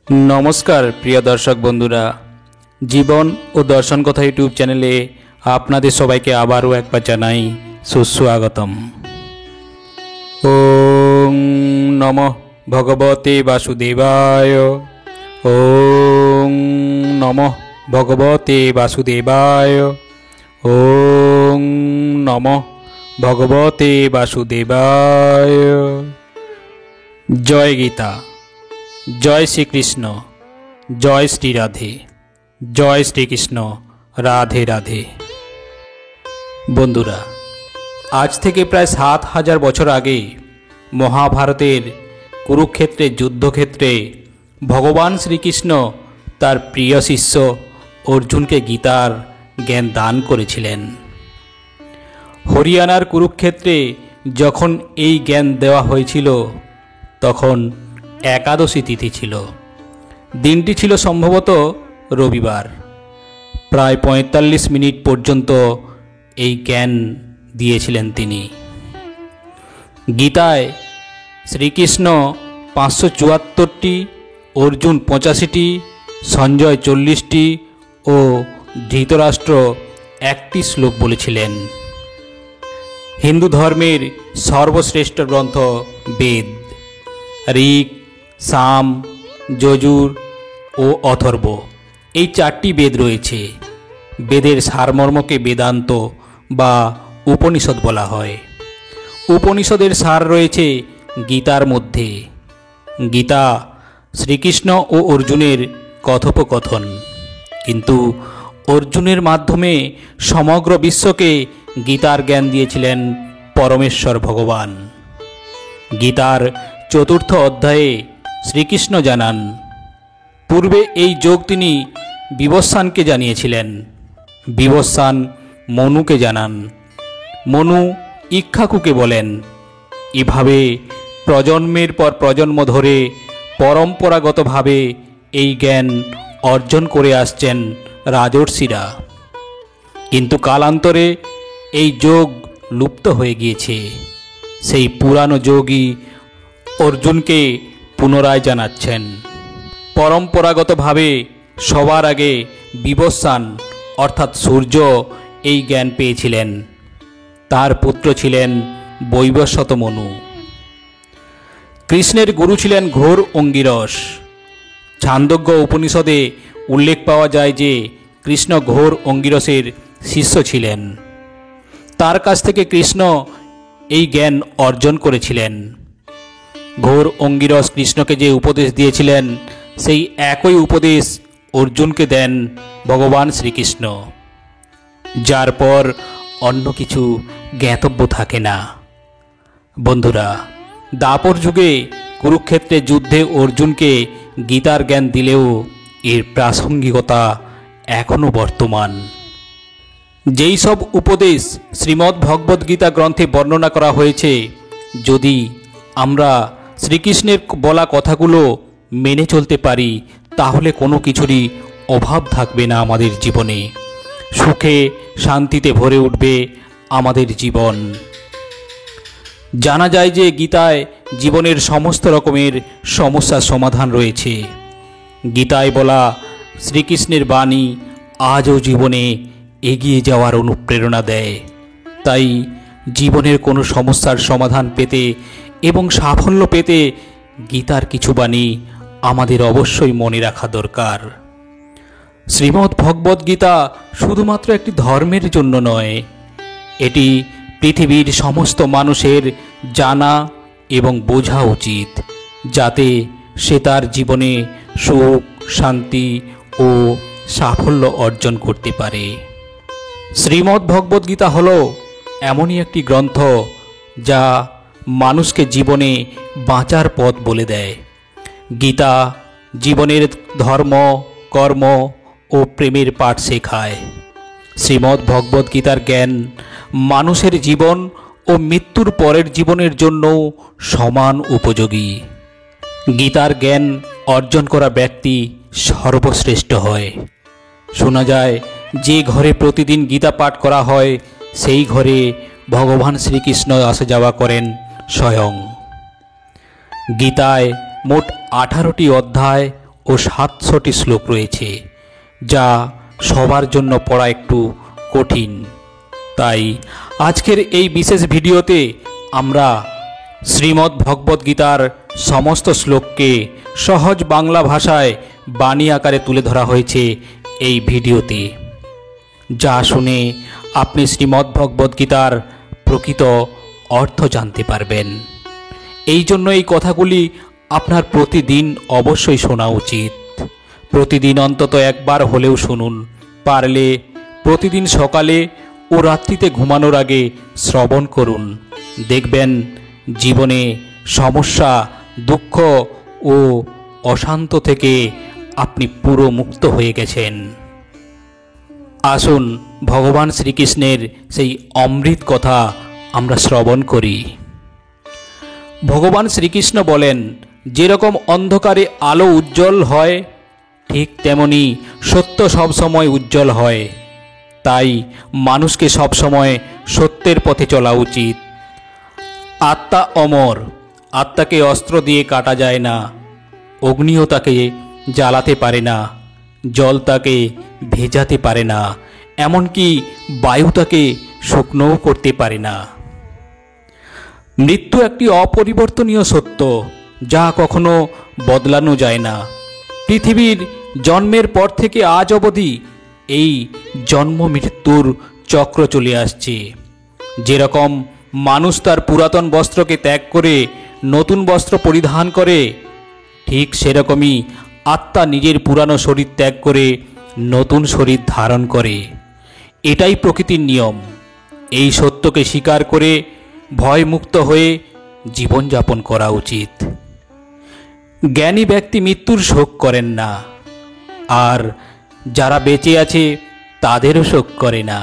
नमस्कार प्रिय दर्शक बंधुरा जीवन और दर्शन कथा यूट्यूब चैनेले आपनादेर सबाइके आबारो एकबार जानाई सुस्वागतम। ओम नमः भगवते वासुदेवाय। ओम नमः भगवते वासुदेवाय। ओम नमः भगवते वासुदेवाय। जय गीता, जय श्री कृष्ण, जय श्री राधे, जय श्री कृष्ण, राधे राधे। बंधुरा आज থেকে প্রায় ৭,০০০ বছর আগে মহাভারতের কুরুক্ষেত্রের যুদ্ধক্ষেত্রে ভগবান শ্রীকৃষ্ণ তার প্রিয় শিষ্য অর্জুনকে গীতার জ্ঞান দান করেছিলেন। হরিয়ানার কুরুক্ষেত্রে যখন এই জ্ঞান দেওয়া হয়েছিল তখন एकादशी तिथि छिलो। दिनटी छिलो सम्भवत रविवार। प्राय 45 मिनट पर्यन्त এই জ্ঞান দিয়েছিলেন তিনি। গীতায় শ্রীকৃষ্ণ 574টি, অর্জুন 85টি, সঞ্জয় 40টি ও ধৃতরাষ্ট্র 1টি শ্লোক বলেছিলেন। হিন্দু ধর্মের সর্বশ্রেষ্ঠ গ্রন্থ বেদ, ঋক, साम, যজুর ও অথর্ব এই 4টি বেদ রয়েছে। বেদের সারমর্মকে বেদান্ত বা উপনিষদ বলা হয়। উপনিষদের সার রয়েছে গীতার মধ্যে। গীতা শ্রীকৃষ্ণ ও অর্জুনের কথোপকথন, কিন্তু অর্জুনের মাধ্যমে সমগ্র বিশ্বকে গীতার জ্ঞান দিয়েছিলেন পরমেশ্বর ভগবান। গীতার 4র্থ অধ্যায়ে শ্রীকৃষ্ণ জানান, পূর্বে এই যোগ তিনি বিবস্বানকে জানিয়েছিলেন, বিবস্বান মনুকে জানান, মনু ইক্ষ্বাকুকে বলেন। এভাবে প্রজন্মের পর প্রজন্ম ধরে পরম্পরাগতভাবে এই জ্ঞান অর্জন করে আসছেন রাজর্ষিরা। কিন্তু কালান্তরে এই যোগ লুপ্ত হয়ে গিয়েছে। সেই পুরানো যোগই অর্জুনকে পুনরায় জানাচ্ছেন। পরম্পরাগতভাবে সবার আগে বিবস্বান অর্থাৎ সূর্য এই জ্ঞান পেয়েছিলেন। তার পুত্র ছিলেন বৈবস্বত মনু। কৃষ্ণের গুরু ছিলেন ঘোর অঙ্গিরস। ছান্দোগ্য উপনিষদে উল্লেখ পাওয়া যায় যে কৃষ্ণ ঘোর অঙ্গিরসের শিষ্য ছিলেন। তার কাছ থেকে কৃষ্ণ এই জ্ঞান অর্জন করেছিলেন। ঘোর অঙ্গিরস কৃষ্ণকে যে উপদেশ দিয়েছিলেন সেই একই উপদেশ অর্জুনকে দেন ভগবান শ্রীকৃষ্ণ, যার পর অন্য কিছু জ্ঞাতব্য থাকে না। বন্ধুরা, দাপর যুগে কুরুক্ষেত্রের যুদ্ধে অর্জুনকে গীতার জ্ঞান দিলেও এর প্রাসঙ্গিকতা এখনও বর্তমান। যেই সব উপদেশ শ্রীমদ্ ভগবদ্গীতা গ্রন্থে বর্ণনা করা হয়েছে, যদি আমরা শ্রীকৃষ্ণের বলা কথাগুলো মেনে চলতে পারি তাহলে কোনো কিছুরই অভাব থাকবে না আমাদের জীবনে। সুখে শান্তিতে ভরে উঠবে আমাদের জীবন। জানা যায় যে গীতায় জীবনের সমস্ত রকমের সমস্যার সমাধান রয়েছে। গীতায় বলা শ্রীকৃষ্ণের বাণী আজও জীবনে এগিয়ে যাওয়ার অনুপ্রেরণা দেয়। তাই জীবনের কোনো সমস্যার সমাধান পেতে এবং সাফল্য পেতে গীতার কিছু বাণী আমাদের অবশ্যই মনে রাখা দরকার। শ্রীমদ্ ভগবদ্গীতা শুধুমাত্র একটি ধর্মের জন্য নয়, এটি পৃথিবীর সমস্ত মানুষের জানা এবং বোঝা উচিত, যাতে সে তার জীবনে সুখ, শান্তি ও সাফল্য অর্জন করতে পারে। শ্রীমদ্ ভগবদ্গীতা হল এমনই একটি গ্রন্থ যা মানুষকে জীবনে বাঁচার পথ বলে দেয়। গীতা জীবনের ধর্ম, কর্ম ও প্রেমের পাঠ শেখায়। শ্রীমদ্ ভগবদ্গীতার জ্ঞান মানুষের জীবন ও মৃত্যুর পরের জীবনের জন্য সমান উপযোগী। গীতার জ্ঞান অর্জন করা ব্যক্তি সর্বশ্রেষ্ঠ হয়। শোনা যায় যে ঘরে প্রতিদিন গীতা পাঠ করা হয় সেই ঘরে ভগবান শ্রীকৃষ্ণ আসা যাওয়া করেন স্বয়ং। গীতায় মোট 18টি অধ্যায় ও 700টি শ্লোক রয়েছে, যা সবার জন্য পড়া একটু কঠিন। তাই আজকের এই বিশেষ ভিডিওতে আমরা শ্রীমদ্ ভগবদ্গীতার সমস্ত শ্লোককে সহজ বাংলা ভাষায় বাণী আকারে তুলে ধরা হয়েছে এই ভিডিওতে, যা শুনে আপনি শ্রীমদ্ ভগবদ্গীতার প্রকৃত অর্থ জানতে পারবেন। এই জন্য এই কথাগুলি আপনার প্রতিদিন অবশ্যই শোনা উচিত। প্রতিদিন অন্তত একবার হলেও শুনুন, পারলে প্রতিদিন সকালে ও রাত্রিতে ঘুমানোর আগে শ্রবণ করুন। দেখবেন জীবনে সমস্যা, দুঃখ ও অশান্ত থেকে আপনি পুরো মুক্ত হয়ে গেছেন। আসুন ভগবান শ্রীকৃষ্ণের সেই অমৃত কথা আমরা শ্রবণ করি। ভগবান শ্রীকৃষ্ণ বলেন, যেরকম অন্ধকারে আলো উজ্জ্বল হয়, ঠিক তেমনি সত্য সবসময় উজ্জ্বল হয়। তাই মানুষকে সবসময় সত্যের পথে চলা উচিত। আত্মা অমর, আত্মাকে অস্ত্র দিয়ে কাটা যায় না, অগ্নিও তাকে জ্বালাতে পারে না, জল তাকে ভেজাতে পারে না, এমনকি বায়ু তাকে শুকনোও করতে পারে না। মৃত্যু একটি অপরিবর্তনীয় সত্য, যা কখনো বদলানো যায় না। পৃথিবীর জন্মের পর থেকে আজ অবধি এই জন্ম মৃত্যুর চক্র চলে আসছে। যেরকম মানুষ তার পুরাতন বস্ত্রকে ত্যাগ করে নতুন বস্ত্র পরিধান করে, ঠিক সেরকমই আত্মা নিজের পুরানো শরীর ত্যাগ করে নতুন শরীর ধারণ করে। এটাই প্রকৃতির নিয়ম। এই সত্যকে স্বীকার করে ভয়মুক্ত হয়ে জীবনযাপন করা উচিত। জ্ঞানী ব্যক্তি মৃত্যুর শোক করেন না, আর যারা বেঁচে আছে তাদেরও শোক করে না,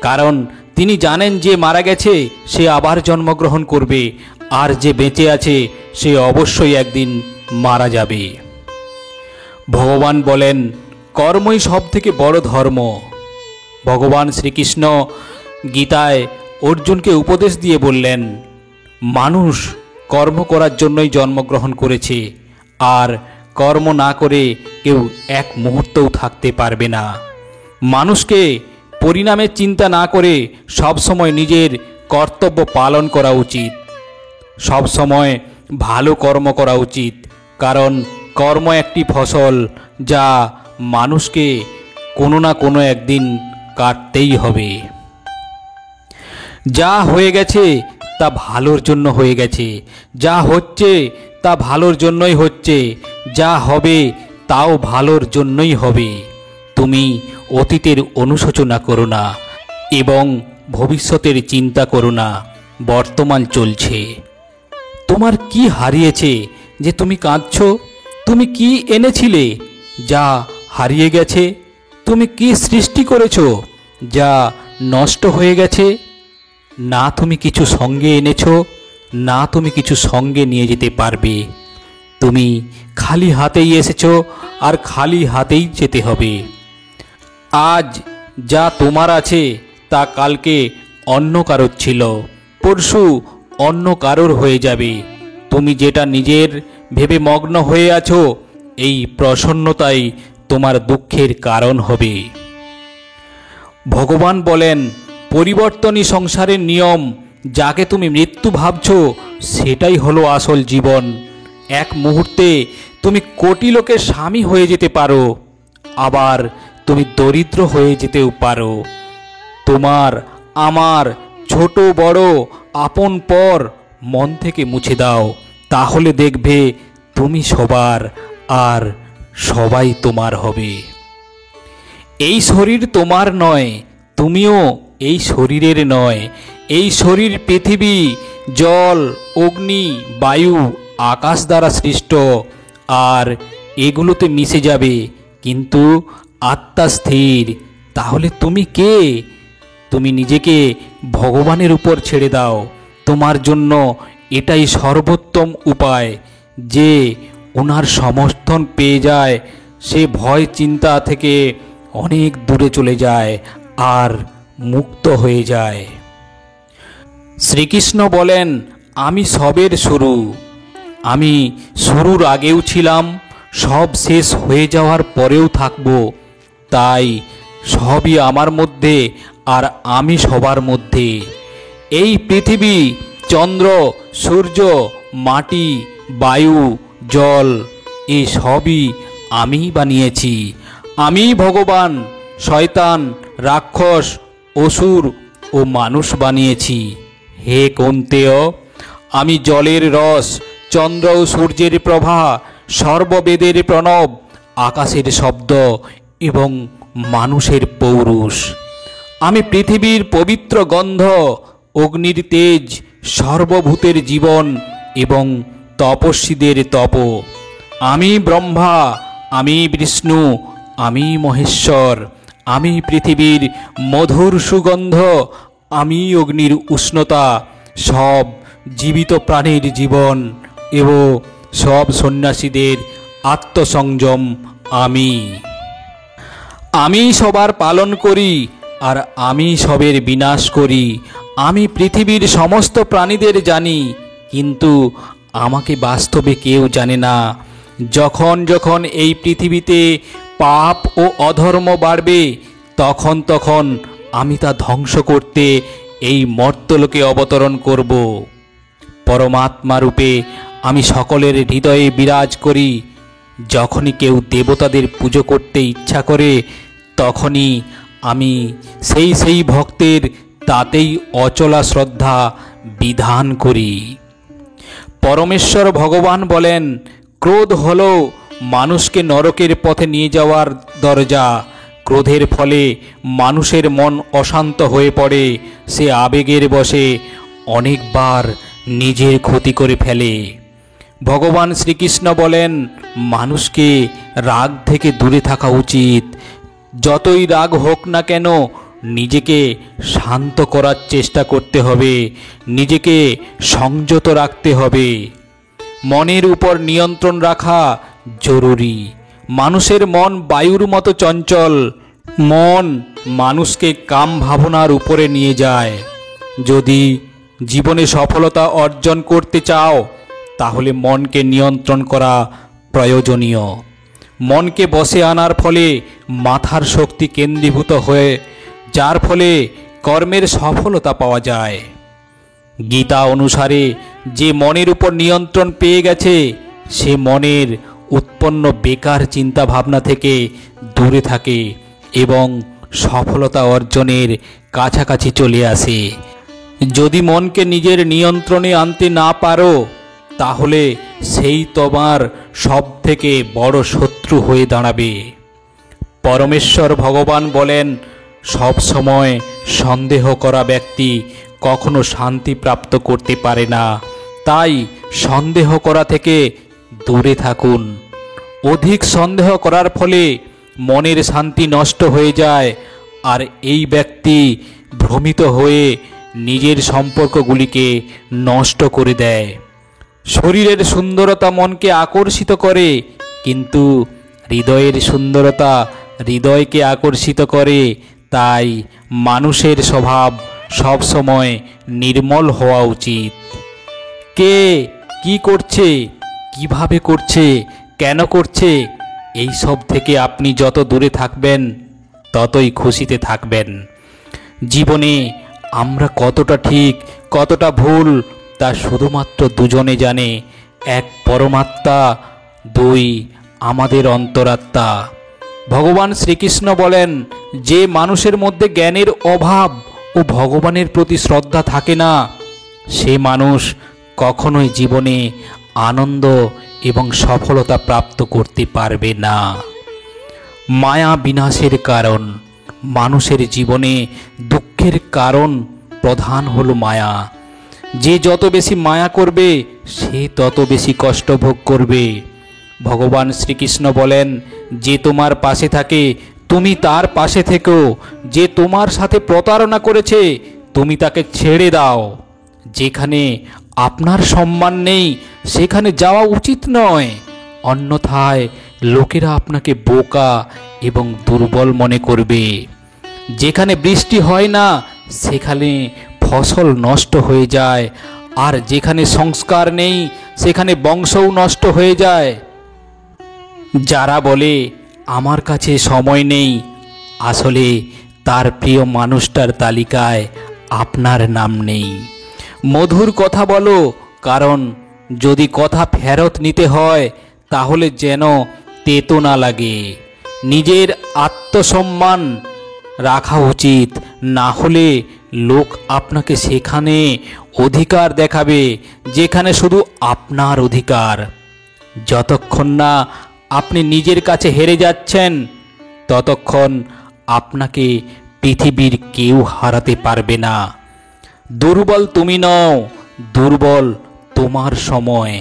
কারণ তিনি জানেন যে মারা গেছে সে আবার জন্মগ্রহণ করবে, আর যে বেঁচে আছে সে অবশ্যই একদিন মারা যাবে। ভগবান বলেন, কর্মই সব থেকে বড় ধর্ম। ভগবান শ্রীকৃষ্ণ গীতায় অর্জুনকে উপদেশ দিয়ে বললেন, মানুষ কর্ম করার জন্যই জন্মগ্রহণ করেছে, আর কর্ম না করে কেউ এক মুহূর্তও থাকতে পারবে না। মানুষকে পরিণামের চিন্তা না করে সবসময় নিজের কর্তব্য পালন করা উচিত। সবসময় ভালো কর্ম করা উচিত, কারণ কর্ম একটি ফসল যা মানুষকে কোনো না কোনো একদিন কাটতেই হবে। যা হয়ে গেছে তা ভালোর জন্য হয়ে গেছে, যা হচ্ছে তা ভালোর জন্যই হচ্ছে, যা হবে তাও ভালোর জন্যই হবে। তুমি অতীতের অনুশোচনা করো না এবং ভবিষ্যতের চিন্তা করো না, বর্তমান চলছে। তোমার কি হারিয়েছে যে তুমি কাঁদছো? তুমি কি এনেছিলে যা হারিয়ে গেছে? তুমি কি সৃষ্টি করেছো যা নষ্ট হয়ে গেছে? না তুমি কিছু সঙ্গে এনেছো, না তুমি কিছু সঙ্গে নিয়ে যেতে পারবে। তুমি খালি হাতেই এসেছো, আর খালি হাতেই যেতে হবে। আজ যা তোমার আছে তা কালকে অন্য কারোর ছিল, পরশু অন্য কারোর হয়ে যাবে। তুমি যেটা নিজের ভেবে মগ্ন হয়ে আছো, এই প্রসন্নতাই তোমার দুঃখের কারণ হবে। ভগবান বলেন, পরিবর্তনই সংসারের নিয়ম। যাকে তুমি মৃত্যু ভাবছো সেটাই হলো আসল জীবন। এক মুহূর্তে তুমি কোটি লোকের স্বামী হয়ে যেতে পারো, আবার তুমি দরিদ্র হয়ে যেতেও পারো। তোমার, আমার, ছোট বড়, আপন পর মন থেকে মুছে দাও, তাহলে দেখবে তুমি সবার, আর সবাই তোমার হবে। এই শরীর তোমার নয়, তুমিও এই শরীরের নয়। এই শরীর পৃথিবী, জল, অগ্নি, বায়ু, আকাশ দ্বারা সৃষ্ট, আর এগুলোতে মিশে যাবে, কিন্তু আত্মা স্থির। তাহলে তুমি কে? তুমি নিজেকে ভগবানের উপর ছেড়ে দাও। তোমার জন্য এটাই সর্বোত্তম উপায়। যে ওনার সমর্থন পেয়ে যায় সে ভয় চিন্তা থেকে অনেক দূরে চলে যায় আর মুক্ত হয়ে যায়। শ্রীকৃষ্ণ বলেন, আমি সবের শুরু। আমি শুরুর আগেও ছিলাম, সব শেষ হয়ে যাওয়ার পরেও থাকব। তাই সবই আমার মধ্যে আর আমি সবার মধ্যে। এই পৃথিবী, চন্দ্র, সূর্য, মাটি, বায়ু, জল, এই সবই আমিই বানিয়েছি। আমিই ভগবান, শয়তান, রাক্ষস, অসুর ও মানুষ বানিয়েছি। হে কৌন্তেয়, আমি জলের রস, চন্দ্র ও সূর্যের প্রভা, সর্ববেদের প্রণব, আকাশের শব্দ এবং মানুষের পৌরুষ। আমি পৃথিবীর পবিত্র গন্ধ, অগ্নির তেজ, সর্বভূতের জীবন এবং তপস্বীদের তপ। আমি ব্রহ্মা, আমি বিষ্ণু, আমি মহেশ্বর, আমি পৃথিবীর মধুর সুগন্ধ, আমি অগ্নির উষ্ণতা, সব জীবিত প্রাণীর জীবন এবং সব সন্ন্যাসীদের আত্মসংযম। আমি সবার পালন করি আর আমি সবের বিনাশ করি। আমি পৃথিবীর সমস্ত প্রাণীদের জানি, কিন্তু আমাকে বাস্তবে কেউ জানে না। যখন যখন এই পৃথিবীতে পাপ ও অধর্ম বাড়বে, তখন তখন আমি তা ধ্বংস করতে এই মর্তলোকে অবতরণ করব। পরমাত্মা রূপে আমি সকলের হৃদয়ে বিরাজ করি। যখনই কেউ দেবতাদের পুজো করতে ইচ্ছা করে, তখনই আমি সেই ভক্তের তাতেই অচলা শ্রদ্ধা বিধান করি। পরমেশ্বর ভগবান বলেন, ক্রোধ হলো মানুষকে নরকের পথে নিয়ে যাওয়ার দরজা। ক্রোধের ফলে মানুষের মন অশান্ত হয়ে পড়ে। সে আবেগের বশে অনেকবার নিজের ক্ষতি করে ফেলে। ভগবান শ্রীকৃষ্ণ বলেন, মানুষকে রাগ থেকে দূরে থাকা উচিত। যতই রাগ হোক না কেন, নিজেকে শান্ত করার চেষ্টা করতে হবে, নিজেকে সংযত রাখতে হবে। মনের উপর নিয়ন্ত্রণ রাখা জরুরি। মানুষের মন বায়ুর মতো চঞ্চল। মন মানুষকে কাম ভাবনার উপরে নিয়ে যায়। যদি জীবনে সফলতা অর্জন করতে চাও, তাহলে মনকে নিয়ন্ত্রণ করা প্রয়োজনীয়। মনকে বশে আনার ফলে মাথার শক্তি কেন্দ্রীভূত হয়ে, যার ফলে কর্মের সফলতা পাওয়া যায়। গীতা অনুসারে যে মনের উপর নিয়ন্ত্রণ পেয়ে গেছে, সে মনের উৎপন্ন বেকার চিন্তা ভাবনা থেকে দূরে থাকে এবং সফলতা অর্জনের কাছাকাছি চলে আসে। যদি মনকে নিজের নিয়ন্ত্রণে আনতে না পারো, তাহলে সেই তোমার সবথেকে বড় শত্রু হয়ে দাঁড়াবে। পরমেশ্বর ভগবান বলেন, সব সময় সন্দেহ করা ব্যক্তি কখনো শান্তি প্রাপ্ত করতে পারে না। তাই সন্দেহ করা থেকে দূরে থাকুন। অধিক সন্দেহ করার ফলে মনের শান্তি নষ্ট হয়ে যায়, আর এই ব্যক্তি ভ্রমিত হয়ে নিজের সম্পর্কগুলিকে নষ্ট করে দেয়। শরীরের সুন্দরতা মনকে আকর্ষিত করে, কিন্তু হৃদয়ের সুন্দরতা হৃদয়কে আকর্ষিত করে। তাই মানুষের স্বভাব সবসময় নির্মল হওয়া উচিত। কে কি করছে, কিভাবে করছে, কেন করছে, এই সব থেকে আপনি যত দূরে থাকবেন, ততই খুশিতে থাকবেন। জীবনে আমরা কতটা ঠিক, কতটা ভুল, তা শুধুমাত্র দুজনে জানে। এক পরমাত্মা, দুই আমাদের অন্তরাত্মা। ভগবান শ্রীকৃষ্ণ বলেন, যে মানুষের মধ্যে জ্ঞানের অভাব ও ভগবানের প্রতি শ্রদ্ধা থাকে না, সে মানুষ কখনোই জীবনে আনন্দ এবং সফলতা প্রাপ্ত করতে পারবে না। মায়া বিনাশের কারণ। মানুষের জীবনে দুঃখের কারণ প্রধান হলো মায়া। যে যত বেশি মায়া করবে, সে তত বেশি কষ্ট ভোগ করবে। ভগবান শ্রীকৃষ্ণ বলেন, যে তোমার পাশে থাকে তুমি তার পাশে থেকো। যে তোমার সাথে প্রতারণা করেছে, তুমি তাকে ছেড়ে দাও। যেখানে আপনার সম্মান নেই, সেখানে যাওয়া উচিত নয়। অন্যথায় লোকেরা আপনাকে বোকা এবং দুর্বল মনে করবে। যেখানে বৃষ্টি হয় না, সেখানে ফসল নষ্ট হয়ে যায়, আর যেখানে সংস্কার নেই, সেখানে বংশও নষ্ট হয়ে যায়। যারা বলে আমার কাছে সময় নেই, আসলে তার প্রিয় মানুষটার তালিকায় আপনার নাম নেই। মধুর কথা বলো, কারণ যদি কথা ফেরত নিতে হয় তাহলে যেন তেতো না লাগে। নিজের আত্মসম্মান রাখা উচিত, না হলে লোক আপনাকে সেখানে অধিকার দেখাবে যেখানে শুধু আপনার অধিকার। যতক্ষণ না আপনি নিজের কাছে হেরে যাচ্ছেন, ততক্ষণ আপনাকে পৃথিবীর কেউ হারাতে পারবে না। দুর্বল তুমি নও, দুর্বল তোমার সময়,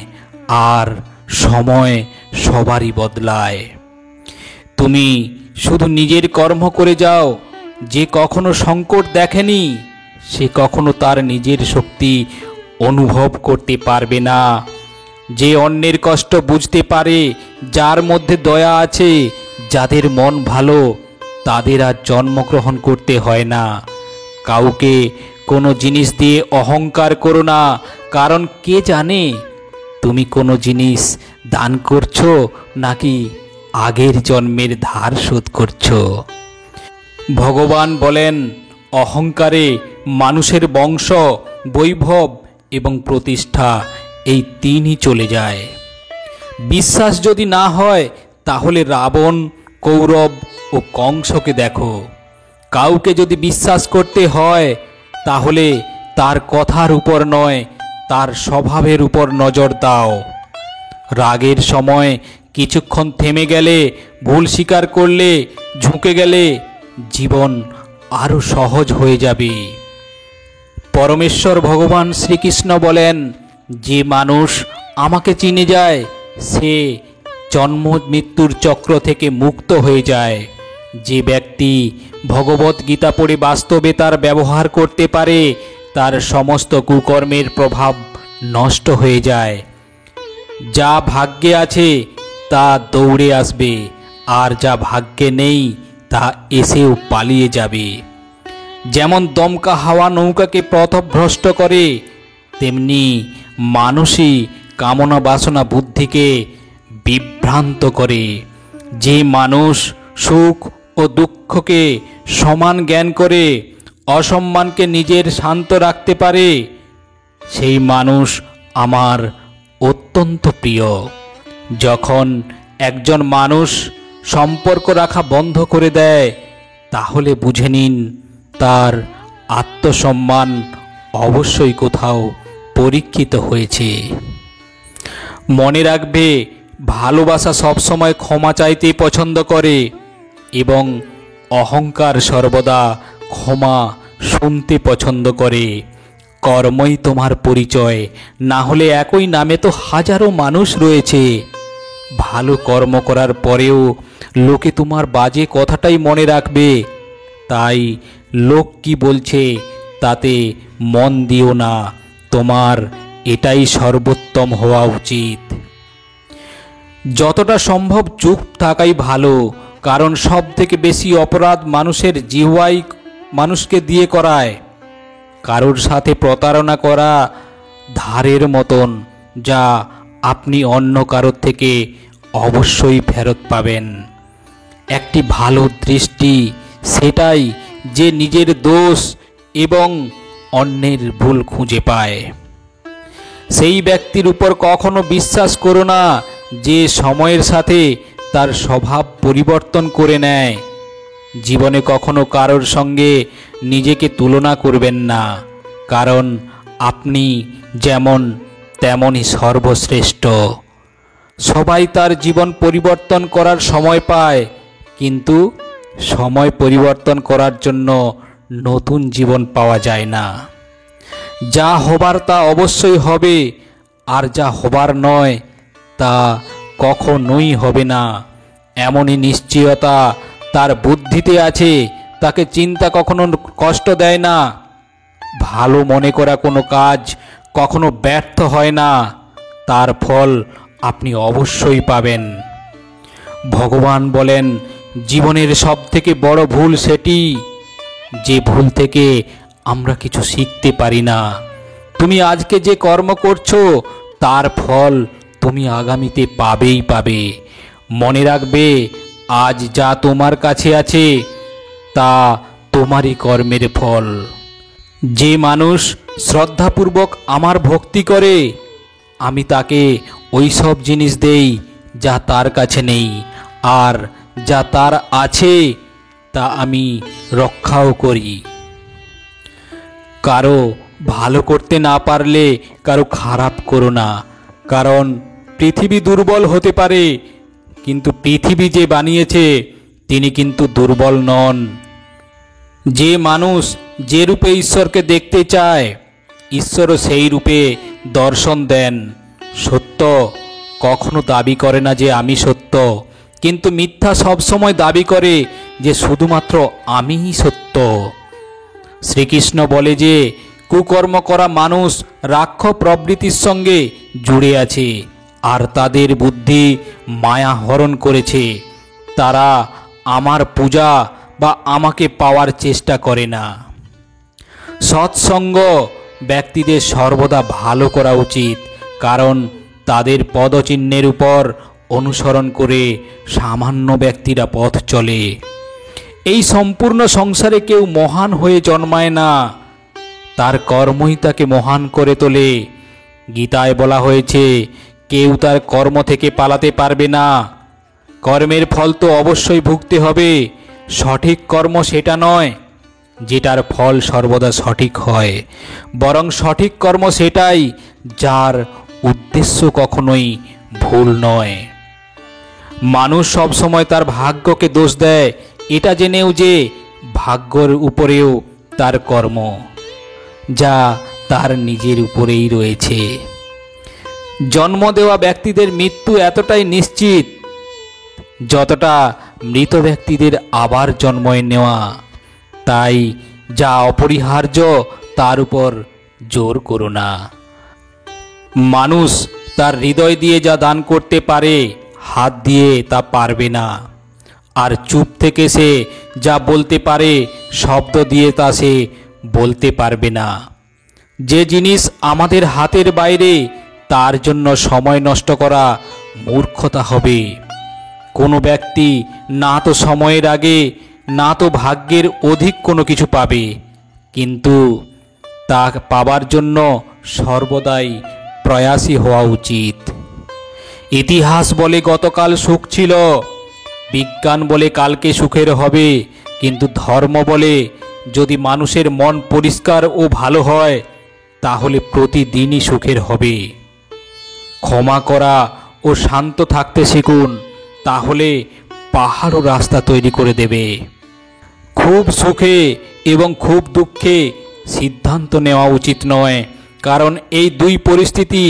আর সময় সবারই বদলায়। তুমি শুধু নিজের কর্ম করে যাও। যে কখনো সংকট দেখেনি সে কখনো তার নিজের শক্তি অনুভব করতে পারবে না। যে অন্যের কষ্ট বুঝতে পারে, যার মধ্যে দয়া আছে, যাদের মন ভালো, তাদের আর জন্মগ্রহণ করতে হয় না। কাউকে কোনো জিনিস দিয়ে অহংকার করো না, কারণ কে জানে তুমি কোনো জিনিস দান করছো নাকি আগের জন্মের ধার শোধ করছো। ভগবান বলেন, অহংকারে মানুষের বংশ, বৈভব এবং প্রতিষ্ঠা এই তিনই চলে যায়। বিশ্বাস যদি না হয় তাহলে রাবণ, কৌরব ও কংসকে দেখো। কাউকে যদি বিশ্বাস করতে হয় তাহলে তার কথার উপর নয়, তার স্বভাবের উপর নজর দাও। রাগের সময় কিছুক্ষণ থেমে গেলে, ভুল স্বীকার করলে, ঝুঁকে গেলে জীবন আরো সহজ হয়ে যাবে। পরমেশ্বর ভগবান শ্রীকৃষ্ণ বলেন, যে মানুষ আমাকে চিনে যায় সে জন্ম মৃত্যুর চক্র থেকে মুক্ত হয়ে যায়। যে ব্যক্তি ভগবত গীতা পড়ে বাস্তবে তার ব্যবহার করতে পারে, তার সমস্ত কুকর্মের প্রভাব নষ্ট হয়ে যায়। যা ভাগ্যে আছে তা দৌড়ে আসবে, আর যা ভাগ্যে নেই তা এসেও পালিয়ে যাবে। যেমন দমকা হাওয়া নৌকাকে পথভ্রষ্ট করে, তেমনি মানুষই কামনা বাসনা বুদ্ধিকে বিভ্রান্ত করে। যে মানুষ সুখ ও দুঃখকে সমান জ্ঞান করে, অসম্মানকে নিজের শান্ত রাখতে পারে, সেই মানুষ আমার অত্যন্ত প্রিয়। যখন একজন মানুষ সম্পর্ক রাখা বন্ধ করে দেয়, তাহলে বুঝে নিন তার আত্মসম্মান অবশ্যই কোথাও পরীক্ষিত হয়েছে। মনে রাখবে, ভালোবাসা সবসময় ক্ষমা চাইতে পছন্দ করে এবং অহংকার সর্বদা ক্ষমা শুনতে পছন্দ করে। কর্মই তোমার পরিচয়, না হলে একই নামে তো হাজারো মানুষ রয়েছে। ভালো কর্ম করার পরেও লোকে তোমার বাজে কথাটাই মনে রাখবে। তাই লোক কি বলছে তাতে মন দিও না, তোমার এটাই সর্বোত্তম হওয়া উচিত। যতটা সম্ভব চুপ থাকাই ভালো, কারণ সব থেকে বেশি অপরাধ মানুষের জিহ্বাই মানুষকে দিয়ে করায়। কারোর সাথে প্রতারণা করা ধারের মতন, যা আপনি অন্য কারোর থেকে অবশ্যই ফেরত পাবেন। একটি ভালো দৃষ্টি সেটাই যে নিজের দোষ এবং অন্যের ভুল খুঁজে পায়। সেই ব্যক্তির উপর কখনো বিশ্বাস করো না যে সময়ের সাথে তার স্বভাব পরিবর্তন করে নেয়। জীবনে কখনো কারোর সঙ্গে নিজেকে তুলনা করবেন না, কারণ আপনি যেমন তেমনই সর্বশ্রেষ্ঠ। সবাই তার জীবন পরিবর্তন করার সময় পায়, কিন্তু সময় পরিবর্তন করার জন্য নতুন জীবন পাওয়া যায় না। যা হবার তা অবশ্যই হবে, আর যা হবার নয় তা কখনোই হবে না। এমনই নিশ্চয়তা তার বুদ্ধিতে আছে, তাকে চিন্তা কখনো কষ্ট দেয় না। ভালো মনে করা কোনো কাজ কখনো ব্যর্থ হয় না, তার ফল আপনি অবশ্যই পাবেন। ভগবান বলেন, জীবনের সবথেকে বড় ভুল সেটি যে ভুল থেকে আমরা কিছু শিখতে পারি না। তুমি আজকে যে কর্ম করছো তার ফল তুমি আগামীতে পাবেই পাবে। মনে রাখবে, আজ যা তোমার কাছে আছে তা তোমারই কর্মের ফল। যে মানুষ শ্রদ্ধাপূর্বক আমার ভক্তি করে, আমি তাকে ওই সব জিনিস দেই যা তার কাছে নেই, আর যা তার আছে তা আমি রক্ষাও করি। কারো ভালো করতে না পারলে কারো খারাপ করো না, কারণ পৃথিবী দুর্বল হতে পারে, কিন্তু পৃথিবী যে বানিয়েছে তিনি কিন্তু দুর্বল নন। যে মানুষ যে রূপে ঈশ্বরকে দেখতে চায়, ঈশ্বরও সেই রূপে দর্শন দেন। সত্য কখনো দাবি করে না যে আমি সত্য, কিন্তু মিথ্যা সবসময় দাবি করে যে শুধুমাত্র আমিই সত্য। শ্রীকৃষ্ণ বলে যে কুকর্ম করা মানুষ রাক্ষস প্রবৃত্তির সঙ্গে জুড়ে আছে, আর তাদের বুদ্ধি মায়া হরণ করেছে। তারা আমার পূজা বা আমাকে পাওয়ার চেষ্টা করে না। সৎসঙ্গ ব্যক্তিদের সর্বদা ভালো করা উচিত, কারণ তাদের পদচিহ্নের উপর অনুসরণ করে সামান্য ব্যক্তিরা পথ চলে। এই সম্পূর্ণ সংসারে কেউ মহান হয়ে জন্মায় না, তার কর্মই তাকে মহান করে তোলে। গীতায় বলা হয়েছে, কেউ তার কর্ম থেকে পালাতে পারবে না। কর্মের ফল তো অবশ্যই ভুগতে হবে। সঠিক কর্ম সেটা নয় যেটার ফল সর্বদা সঠিক হয়, বরং সঠিক কর্ম সেটাই যার উদ্দেশ্য কখনোই ভুল নয়। মানুষ সবসময় তার ভাগ্যকে দোষ দেয়, এটা জেনেও যে ভাগ্যের উপরেও তার কর্ম, যা তার নিজের উপরেই রয়েছে। জন্ম দেওয়া ব্যক্তিদের মৃত্যু এতটাই নিশ্চিত যতটা মৃত ব্যক্তিদের আবার জন্ম নেওয়া। তাই যা অপরিহার্য তার উপর জোর করো না। মানুষ তার হৃদয় দিয়ে যা দান করতে পারে, হাত দিয়ে তা পারবে না। আর চুপ থেকে সে যা বলতে পারে, শব্দ দিয়ে তা সে বলতে পারবে না। যে জিনিস আমাদের হাতের বাইরে, তার জন্য সময় নষ্ট করা মূর্খতা হবে। কোনো ব্যক্তি না তো সময়ের আগে না তো ভাগ্যের অধিক কোনো কিছু পাবে, কিন্তু তা পাবার জন্য সর্বদাই প্রয়াসী হওয়া উচিত। ইতিহাস বলে গতকাল সুখ ছিল, বিজ্ঞান বলে কালকে সুখের হবে, কিন্তু ধর্ম বলে যদি মানুষের মন পরিষ্কার ও ভালো হয় তাহলে প্রতিদিনই সুখের হবে। ক্ষমা করা ও শান্ত থাকতে শিখুন, তাহলে পাহাড়ও রাস্তা তৈরি করে দেবে। খুব সুখে এবং খুব দুঃখে সিদ্ধান্ত নেওয়া উচিত নয়, কারণ এই দুই পরিস্থিতি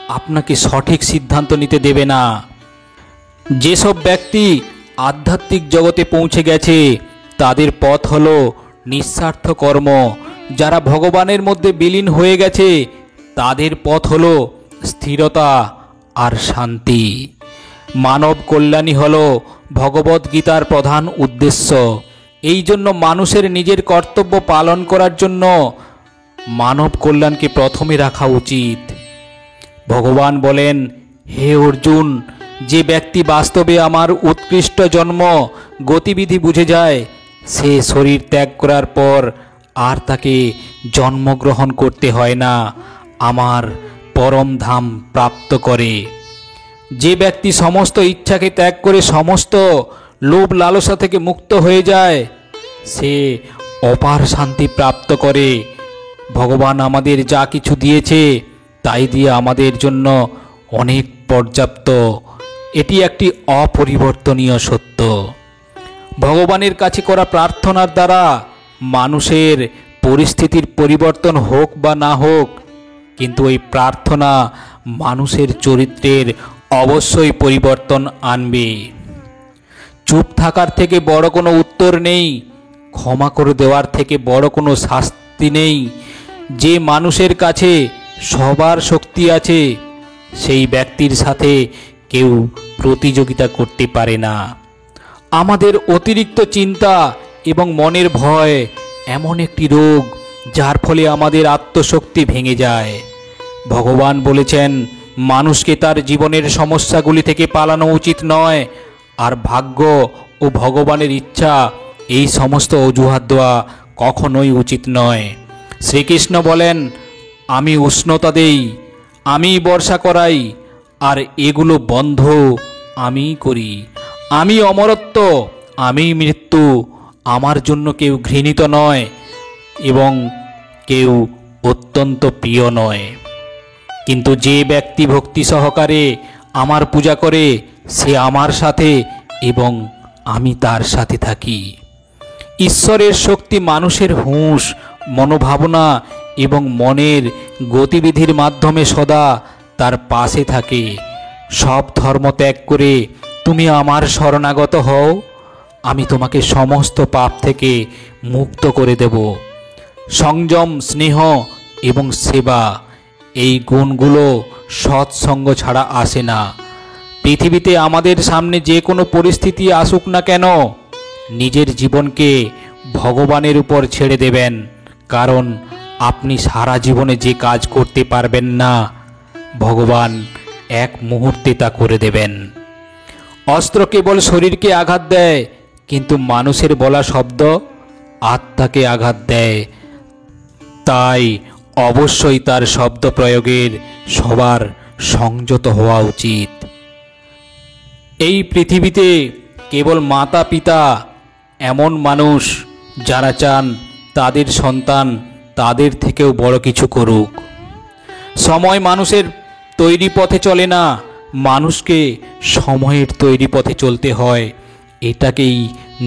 আপনাকে সঠিক সিদ্ধান্ত নিতে দেবে না। যেসব ব্যক্তি আধ্যাত্মিক জগতে পৌঁছে গেছে তাদের পথ হলো নিঃস্বার্থ কর্ম। যারা ভগবানের মধ্যে বিলীন হয়ে গেছে তাদের পথ হলো স্থিরতা আর শান্তি। মানব কল্যাণই হলো ভগবদ্গীতার প্রধান উদ্দেশ্য। এই জন্য মানুষের নিজের কর্তব্য পালন করার জন্য মানব কল্যাণকে প্রথমে রাখা উচিত। ভগবান বলেন, হে অর্জুন, যে ব্যক্তি বাস্তবে আমার উৎকৃষ্ট জন্ম গতিবিধি বুঝে যায়, সে শরীর ত্যাগ করার পর আর তাকে জন্মগ্রহণ করতে হয় না, আমার পরম ধাম প্রাপ্ত করে। যে ব্যক্তি সমস্ত ইচ্ছাকে ত্যাগ করে সমস্ত লোভ লালসা থেকে মুক্ত হয়ে যায়, সে অপার শান্তি প্রাপ্ত করে। ভগবান আমাদের যা কিছু দিয়েছে তাই দিয়ে আমাদের জন্য অনেক পর্যাপ্ত। এটি একটি অপরিবর্তনীয় সত্য। ভগবানের কাছে করা প্রার্থনার দ্বারা মানুষের পরিস্থিতির পরিবর্তন হোক বা না হোক, কিন্তু এই প্রার্থনা মানুষের চরিত্রের অবশ্যই পরিবর্তন আনবে। চুপ থাকার থেকে বড় কোনো উত্তর নেই, ক্ষমা করে দেওয়ার থেকে বড় কোনো শাস্তি নেই। যে মানুষের কাছে সবার শক্তি আছে সেই ব্যক্তির সাথে কেউ প্রতিযোগিতা করতে পারে না। আমাদের অতিরিক্ত চিন্তা এবং মনের ভয় এমন একটি রোগ যার ফলে আমাদের আত্মশক্তি ভেঙে যায়। ভগবান বলেছেন, মানুষকে তার জীবনের সমস্যাগুলি থেকে পালানো উচিত নয়, আর ভাগ্য ও ভগবানের ইচ্ছা এই সমস্ত অজুহাত দেওয়া কখনোই উচিত নয়। শ্রীকৃষ্ণ বলেন, আমি উষ্ণতা দেই, আমি বর্ষা করাই, আর এগুলো বন্ধ আমিই করি। আমি অমরত্ব, আমি মৃত্যু, আমার জন্য কেউ ঘৃণিত নয় এবং কেউ অত্যন্ত প্রিয় নয়। কিন্তু যে ব্যক্তি ভক্তি সহকারে আমার পূজা করে সে আমার সাথে এবং আমি তার সাথে থাকি। ঈশ্বরের শক্তি মানুষের হুঁশ, মনোভাবনা এবং মনের গতিবিধির মাধ্যমে সদা তার পাশে থাকে। সব ধর্ম ত্যাগ করে তুমি আমার শরণাগত হও, আমি তোমাকে সমস্ত পাপ থেকে মুক্ত করে দেব। সংযম, স্নেহ এবং সেবা, এই গুণগুলো সৎসঙ্গ ছাড়া আসে না। পৃথিবীতে আমাদের সামনে যে কোনো পরিস্থিতি আসুক না কেন, নিজের জীবনকে ভগবানের উপর ছেড়ে দেবেন, কারণ আপনি সারা জীবনে যে কাজ করতে পারবেন না, ভগবান এক মুহূর্তে তা করে দেবেন। অস্ত্র কেবল শরীরকে আঘাত দেয়, কিন্তু মানুষের বলা শব্দ আত্মাকে আঘাত দেয়। তাই অবশ্যই তার শব্দ প্রয়োগের সবার সংযত হওয়া উচিত। এই পৃথিবীতে কেবল মাতা পিতা এমন মানুষ যারা চান তাদের সন্তান তাদের থেকেও বড় কিছু করুক। সময় মানুষের তৈরি পথে চলে না, মানুষকে সময়ের তৈরি পথে চলতে হয়, এটাকেই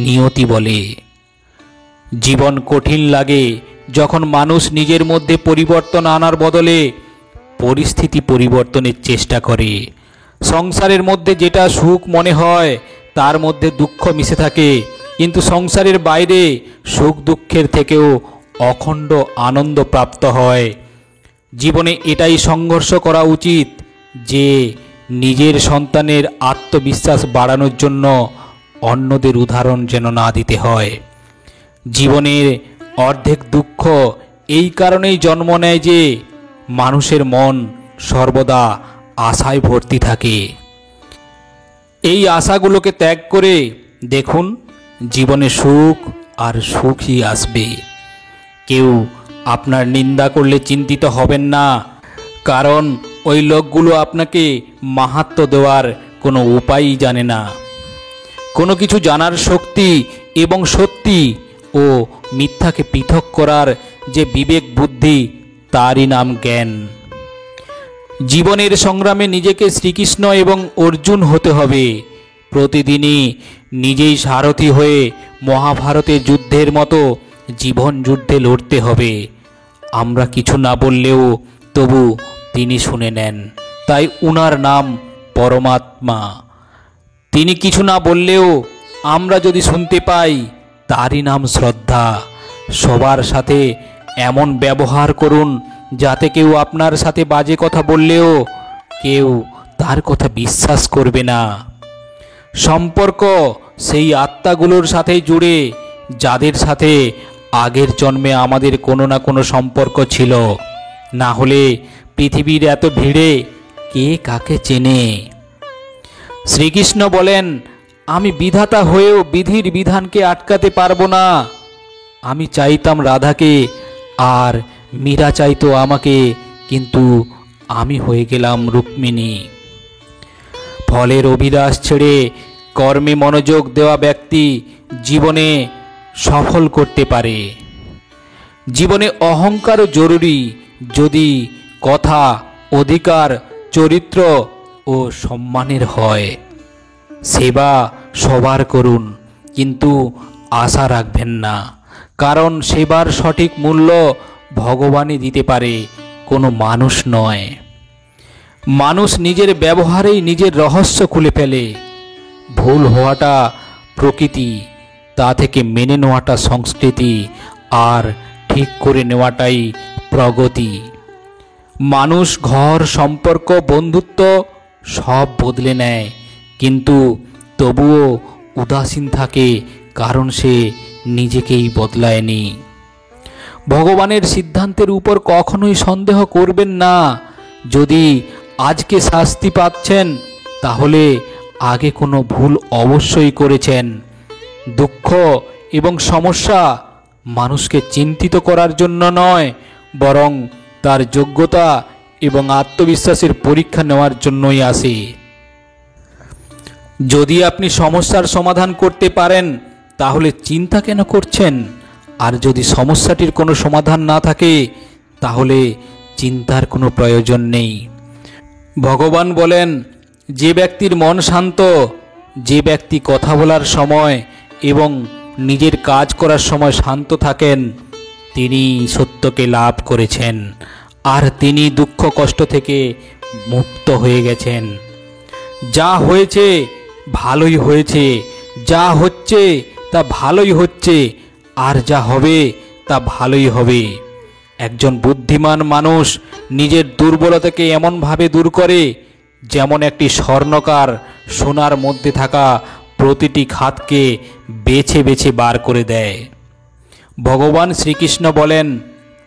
নিয়তি বলে। জীবন কঠিন লাগে যখন মানুষ নিজের মধ্যে পরিবর্তন আনার বদলে পরিস্থিতি পরিবর্তনের চেষ্টা করে। সংসারের মধ্যে যেটা সুখ মনে হয় তার মধ্যে দুঃখ মিশে থাকে, কিন্তু সংসারের বাইরে সুখ দুঃখের থেকেও অখণ্ড আনন্দ প্রাপ্ত হয়। জীবনে এটাই সংঘর্ষ করা উচিত যে নিজের সন্তানের আত্মবিশ্বাস বাড়ানোর জন্য অন্যদের উদাহরণ যেন না দিতে হয়। জীবনের অর্ধেক দুঃখ এই কারণেই জন্ম নেয় যে মানুষের মন সর্বদা আশায় ভর্তি থাকে। এই আশাগুলোকে ত্যাগ করে দেখুন, জীবনে সুখ আর সুখই আসবে। কেউ আপনার নিন্দা করলে চিন্তিত হবেন না, কারণ ওই লোকগুলো আপনাকে মাহাত্ম্য দেওয়ার কোনো উপায়ই জানে না। কোনো কিছু জানার শক্তি এবং সত্যি ও মিথ্যাকে পৃথক করার যে বিবেক বুদ্ধি, তারই নাম জ্ঞান। জীবনের সংগ্রামে নিজেকে শ্রীকৃষ্ণ এবং অর্জুন হতে হবে। প্রতিদিনই নিজেই সারথি হয়ে মহাভারতের যুদ্ধের মতো জীবন যুদ্ধে লড়তে হবে। আমরা কিছু না বললেও তবু তিনি শুনে নেন, তাই উনার নাম পরমাত্মা। তিনি কিছু না বললেও আমরা যদি শুনতে পাই, তারই নাম শ্রদ্ধা। সবার সাথে এমন ব্যবহার করুন যাতে কেউ আপনার সাথে বাজে কথা বললেও কেউ তার কথা বিশ্বাস করবে না। সম্পর্ক সেই আত্মাগুলোর সাথেই জুড়ে যাদের সাথে আগের জন্মে আমাদের কোনো না কোনো সম্পর্ক ছিল, না হলে পৃথিবীর এত ভিড়ে কে কাকে চেনে। শ্রীকৃষ্ণ বলেন, আমি বিধাতা হয়েও বিধির বিধানকে আটকাতে পারবো না। আমি চাইতাম রাধাকে আর মীরা চাইতো আমাকে, কিন্তু আমি হয়ে গেলাম রুক্মিণী। ফলের অভিলাষ ছেড়ে কর্মে মনোযোগ দেওয়া ব্যক্তি জীবনে সফল করতে পারে। জীবনে অহংকারও জরুরি, যদি কথা, অধিকার, চরিত্র ও সম্মানের হয়। সেবা সবার করুন, কিন্তু আশা রাখবেন না, কারণ সেবার সঠিক মূল্য ভগবানই দিতে পারে, কোনো মানুষ নয়। মানুষ নিজের ব্যবহারেই নিজের রহস্য খুলে ফেলে। ভুল হওয়াটা প্রকৃতি, তা থেকে মেনে নেওয়াটা সংস্কৃতি, আর ঠিক করে নেওয়াটাই প্রগতি। মানুষ ঘর, সম্পর্ক, বন্ধুত্ব সব বদলে নেয়, কিন্তু তবুও উদাসীন থাকে, কারণ সে নিজেকেই বদলায়নি। ভগবানের সিদ্ধান্তের উপর কখনোই সন্দেহ করবেন না। যদি আজকে শাস্তি পাচ্ছেন, তাহলে আগে কোনো ভুল অবশ্যই করেছেন। দুঃখ এবং সমস্যা মানুষকে চিন্তিত করার জন্য নয়, বরং তার যোগ্যতা এবং আত্মবিশ্বাসের পরীক্ষা নেওয়ার জন্যই আসে। যদি আপনি সমস্যার সমাধান করতে পারেন, তাহলে চিন্তা কেন করছেন? আর যদি সমস্যাটির কোনো সমাধান না থাকে, তাহলে চিন্তার কোনো প্রয়োজন নেই। ভগবান বলেন, যে ব্যক্তির মন শান্ত, যে ব্যক্তি কথা বলার সময় এবং নিজের কাজ করার সময় শান্ত থাকেন, তিনি সত্যকে লাভ করেছেন, আর তিনি দুঃখ কষ্ট থেকে মুক্ত হয়ে গেছেন। যা হয়েছে ভালোই হয়েছে, যা হচ্ছে তা ভালোই হচ্ছে, আর যা হবে তা ভালোই হবে। একজন বুদ্ধিমান মানুষ নিজের দুর্বলতাকে এমনভাবে দূর করে, যেমন একটি স্বর্ণকার সোনার মধ্যে থাকা প্রতিটি খাতকে বেছে বেছে বার করে দেয়। ভগবান শ্রীকৃষ্ণ বলেন,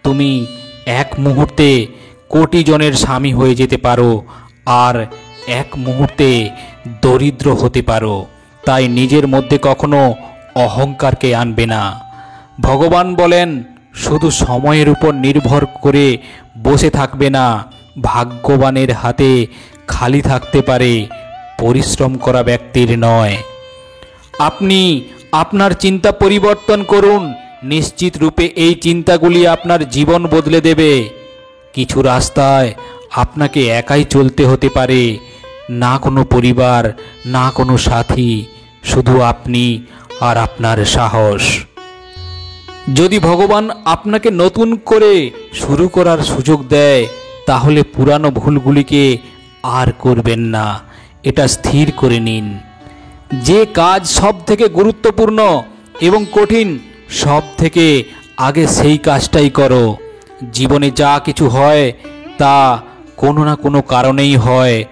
তুমি এক মুহূর্তে কোটি জনের স্বামী হয়ে যেতে পারো, আর এক মুহূর্তে দরিদ্র হতে পারো। তাই নিজের মধ্যে কখনো অহংকারকে আনবে না। ভগবান বলেন, শুধু সময়ের উপর নির্ভর করে বসে থাকবে না। ভাগ্যবানের হাতে খালি থাকতে পারে, পরিশ্রম করা ব্যক্তির নয়। আপনি আপনার চিন্তা পরিবর্তন করুন, নিশ্চিত রূপে এই চিন্তাগুলি আপনার জীবন বদলে দেবে। কিছু রাস্তায় আপনাকে একাই চলতে হতে পারে, না কোনো পরিবার, না কোনো সাথী, শুধু আপনি আর আপনার সাহস। যদি ভগবান আপনাকে নতুন করে শুরু করার সুযোগ দেয়, তাহলে পুরানো ভুলগুলিকে আর করবেন না, এটা স্থির করে নিন। যে কাজ সব থেকে গুরুত্বপূর্ণ এবং কঠিন, সব থেকে আগে সেই কাজটাই করো। জীবনে যা কিছু হয় তা কোনো না কোনো কারণেই হয়।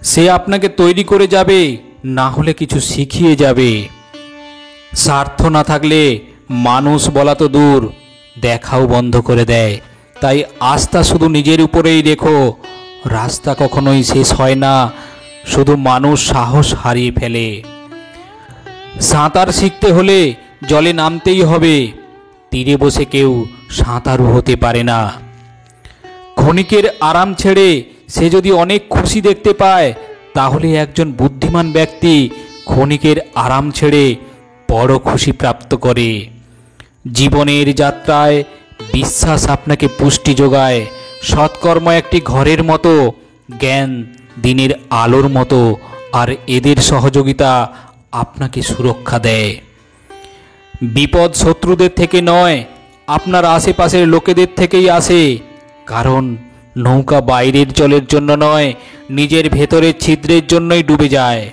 সে আপনাকে তৈরি করে যাবে, না হলে কিছু শিখিয়ে যাবে। স্বার্থ না থাকলে মানুষ বলা তো দূর, দেখাও বন্ধ করে দেয়। তাই আস্থা শুধু নিজের উপরেই রেখো। রাস্তা কখনোই শেষ হয় না, শুধু মানুষ সাহস হারিয়ে ফেলে। সাঁতার শিখতে হলে জলে নামতেই হবে, তীরে বসে কেউ সাঁতারু হতে পারে না। ক্ষণিকের আরাম ছেড়ে সে যদি অনেক খুশি দেখতে পায়, তাহলে একজন বুদ্ধিমান ব্যক্তি ক্ষণিকের আরাম ছেড়ে বড় খুশি প্রাপ্ত করে। জীবনের যাত্রায় বিশ্বাস আপনাকে পুষ্টি যোগায়। সৎকর্ম একটি ঘরের মতো, জ্ঞান দিনের আলোর মতো, আর এদের সহযোগিতা আপনাকে সুরক্ষা দেয়। বিপদ শত্রুদের থেকে নয়, আপনার আশেপাশের লোকেদের থেকেই আসে। কারণ নৌকা বাইরের জলের জন্য নয়, নিজের ভেতরের ছিদ্রের জন্যই ডুবে যায়।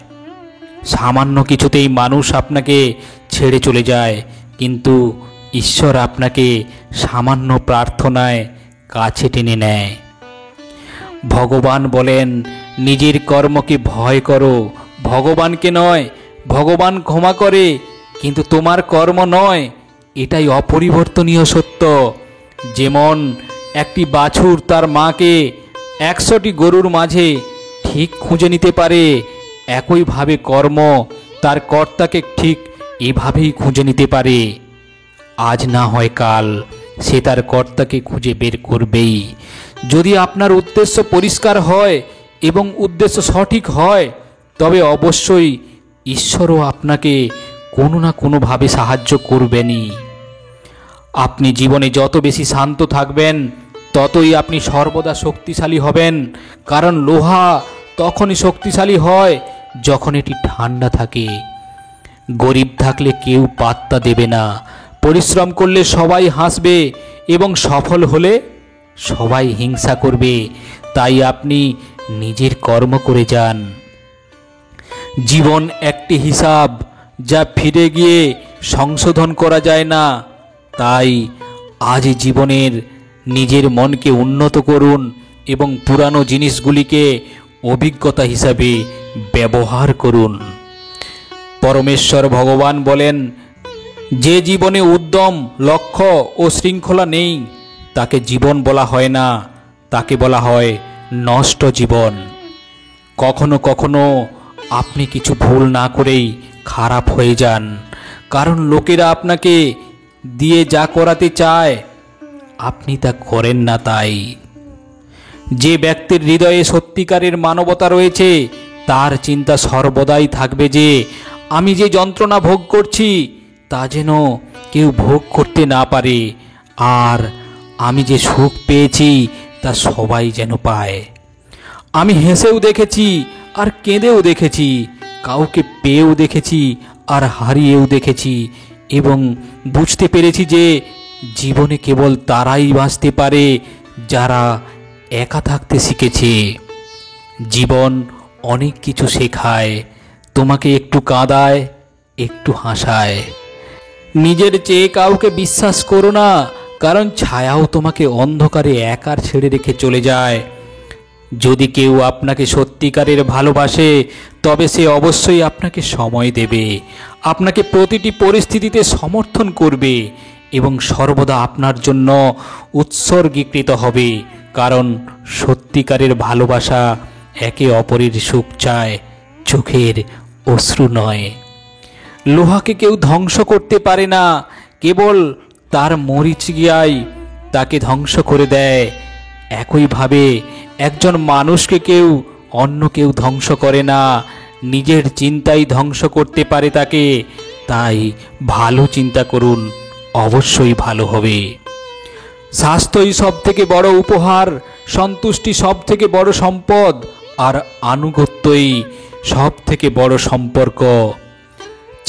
সামান্য কিছুতেই মানুষ আপনাকে ছেড়ে চলে যায়, কিন্তু ঈশ্বর আপনাকে সামান্য প্রার্থনায় কাছে টেনে নেয়। ভগবান বলেন, নিজের কর্মকে ভয় করো, ভগবানকে নয়। ভগবান ক্ষমা করে, কিন্তু তোমার কর্ম নয়। এটাই অপরিবর্তনীয় সত্য। যেমন একটি বাছুর তার মাকে 100টি গরুর মাঝে ঠিক খুঁজে নিতে পারে, একইভাবে কর্ম তার কর্তাকে ঠিক এভাবেই খুঁজে নিতে পারে। আজ না হয় কাল সে তার কর্তাকে খুঁজে বের করবেই। যদি আপনার উদ্দেশ্য পরিষ্কার হয় এবং উদ্দেশ্য সঠিক হয়, তবে অবশ্যই ঈশ্বরও আপনাকে কোনো না কোনোভাবে সাহায্য করবেনই। আপনি জীবনে যত বেশি শান্ত থাকবেন, ততই আপনি সর্বদা শক্তিশালী হবেন। কারণ লোহা তখনই শক্তিশালী হয় যখন এটি ঠান্ডা থাকে। গরিব থাকলে কেউ পাত্তা দেবে না, পরিশ্রম করলে সবাই হাসবে, এবং সফল হলে সবাই হিংসা করবে। তাই আপনি নিজের কর্ম করে যান। জীবন একটি হিসাব, যা ফিরে গিয়ে সংশোধন করা যায় না। তাই আজ জীবনের নিজের মনকে উন্নত করুন এবং পুরানো জিনিসগুলিকে অভিজ্ঞতা হিসাবে ব্যবহার করুন। পরমেশ্বর ভগবান বলেন, যে জীবনে উদ্যম, লক্ষ্য ও শৃঙ্খলা নেই, তাকে জীবন বলা হয় না, তাকে বলা হয় নষ্ট জীবন। কখনো কখনো আপনি কিছু ভুল না করেই খারাপ হয়ে যান, কারণ লোকেরা আপনাকে দিয়ে যা করাতে চায় আপনি তা করেন না। তাই যে ব্যক্তির হৃদয়ে সত্যিকারের মানবতা রয়েছে তার চিন্তা সর্বদাই থাকবে যে আমি যে যন্ত্রণা ভোগ করছি তা যেন কেউ ভোগ করতে না পারে, আর আমি যে সুখ পেয়েছি তা সবাই যেন পায়। আমি হেসেও দেখেছি আর কেঁদেও দেখেছি, কাউকে পেয়েও দেখেছি আর হারিয়েও দেখেছি, এবং বুঝতে পেরেছি যে জীবনে কেবল তারাই বাঁচতে পারে যারা একা থাকতে শিখেছে। জীবন অনেক কিছু শেখায়, তোমাকে একটু কাঁদায়, একটু হাসায়। নিজের চেয়ে কাউকে বিশ্বাস করো না, কারণ ছায়াও তোমাকে অন্ধকারে একা ছেড়ে রেখে চলে যায়। যদি কেউ আপনাকে সত্যিকারের ভালোবাসে তবে সে অবশ্যই আপনাকে সময় দেবে, আপনাকে প্রতিটি পরিস্থিতিতে সমর্থন করবে এবং সর্বদা আপনার জন্য উৎসর্গীকৃত হবে, কারণ সত্যিকারের ভালোবাসা একে অপরের সুখ চায়, চোখের অশ্রু নয়। লোহাকে কেউ ধ্বংস করতে পারে না, কেবল তার মরিচিয়াই তাকে ধ্বংস করে দেয়। একইভাবে একজন মানুষকে অন্য কেউ ধ্বংস করে না, নিজের চিন্তাই ধ্বংস করতে পারে তাকে। তাই ভালো চিন্তা করুন, অবশ্যই ভালো হবে। স্বাস্থ্যই সব থেকে বড় উপহার, সন্তুষ্টি সব থেকে বড় সম্পদ, আর আনুগত্যই সব থেকে বড় সম্পর্ক।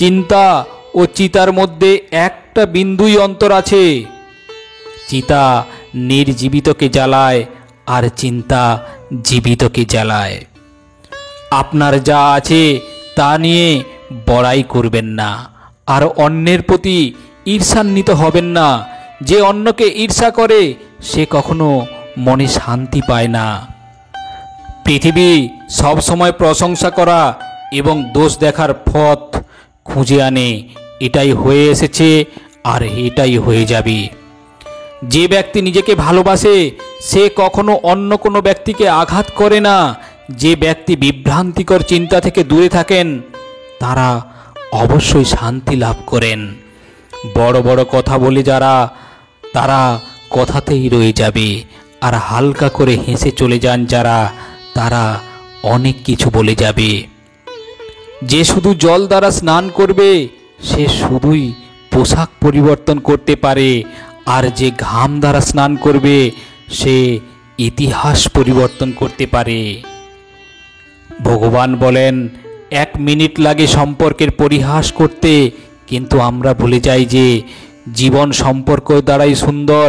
চিন্তা ও চিতার মধ্যে একটা বিন্দুই অন্তর আছে। চিতা নির্জীবিতকে জ্বালায় আর চিন্তা জীবিতকে জ্বালায়। আপনার যা আছে তা নিয়ে বড়াই করবেন না, আর অন্যের প্রতি ঈর্ষান্বিত হবেন না। যে অন্যকে ঈর্ষা করে সে কখনো মনে শান্তি পায় না। পৃথিবী সবসময় প্রশংসা করা এবং দোষ দেখার পথ খুঁজে আনে। এটাই হয়ে এসেছে আর এটাই হয়ে যাবে। যে ব্যক্তি নিজেকে ভালোবাসে সে কখনো অন্য কোনো ব্যক্তিকে আঘাত করে না। যে ব্যক্তি বিভ্রান্তিকর চিন্তা থেকে দূরে থাকেন তারা অবশ্যই শান্তি লাভ করেন। বড় বড় কথা বলে তারা কথাতেই রয়ে যাবে, আর হালকা করে হেসে চলে যান তারা অনেক কিছু বলে যাবে। যে শুধু জল দ্বারা স্নান করবে সে শুধুই পোশাক পরিবর্তন করতে পারে, আর যে ঘাম দ্বারা স্নান করবে সে ইতিহাস পরিবর্তন করতে পারে। ভগবান বলেন 1 মিনিট লাগে সম্পর্কের পরিহাস করতে, কিন্তু আমরা ভুলে যাই যে জীবন সম্পর্ক দ্বারাই সুন্দর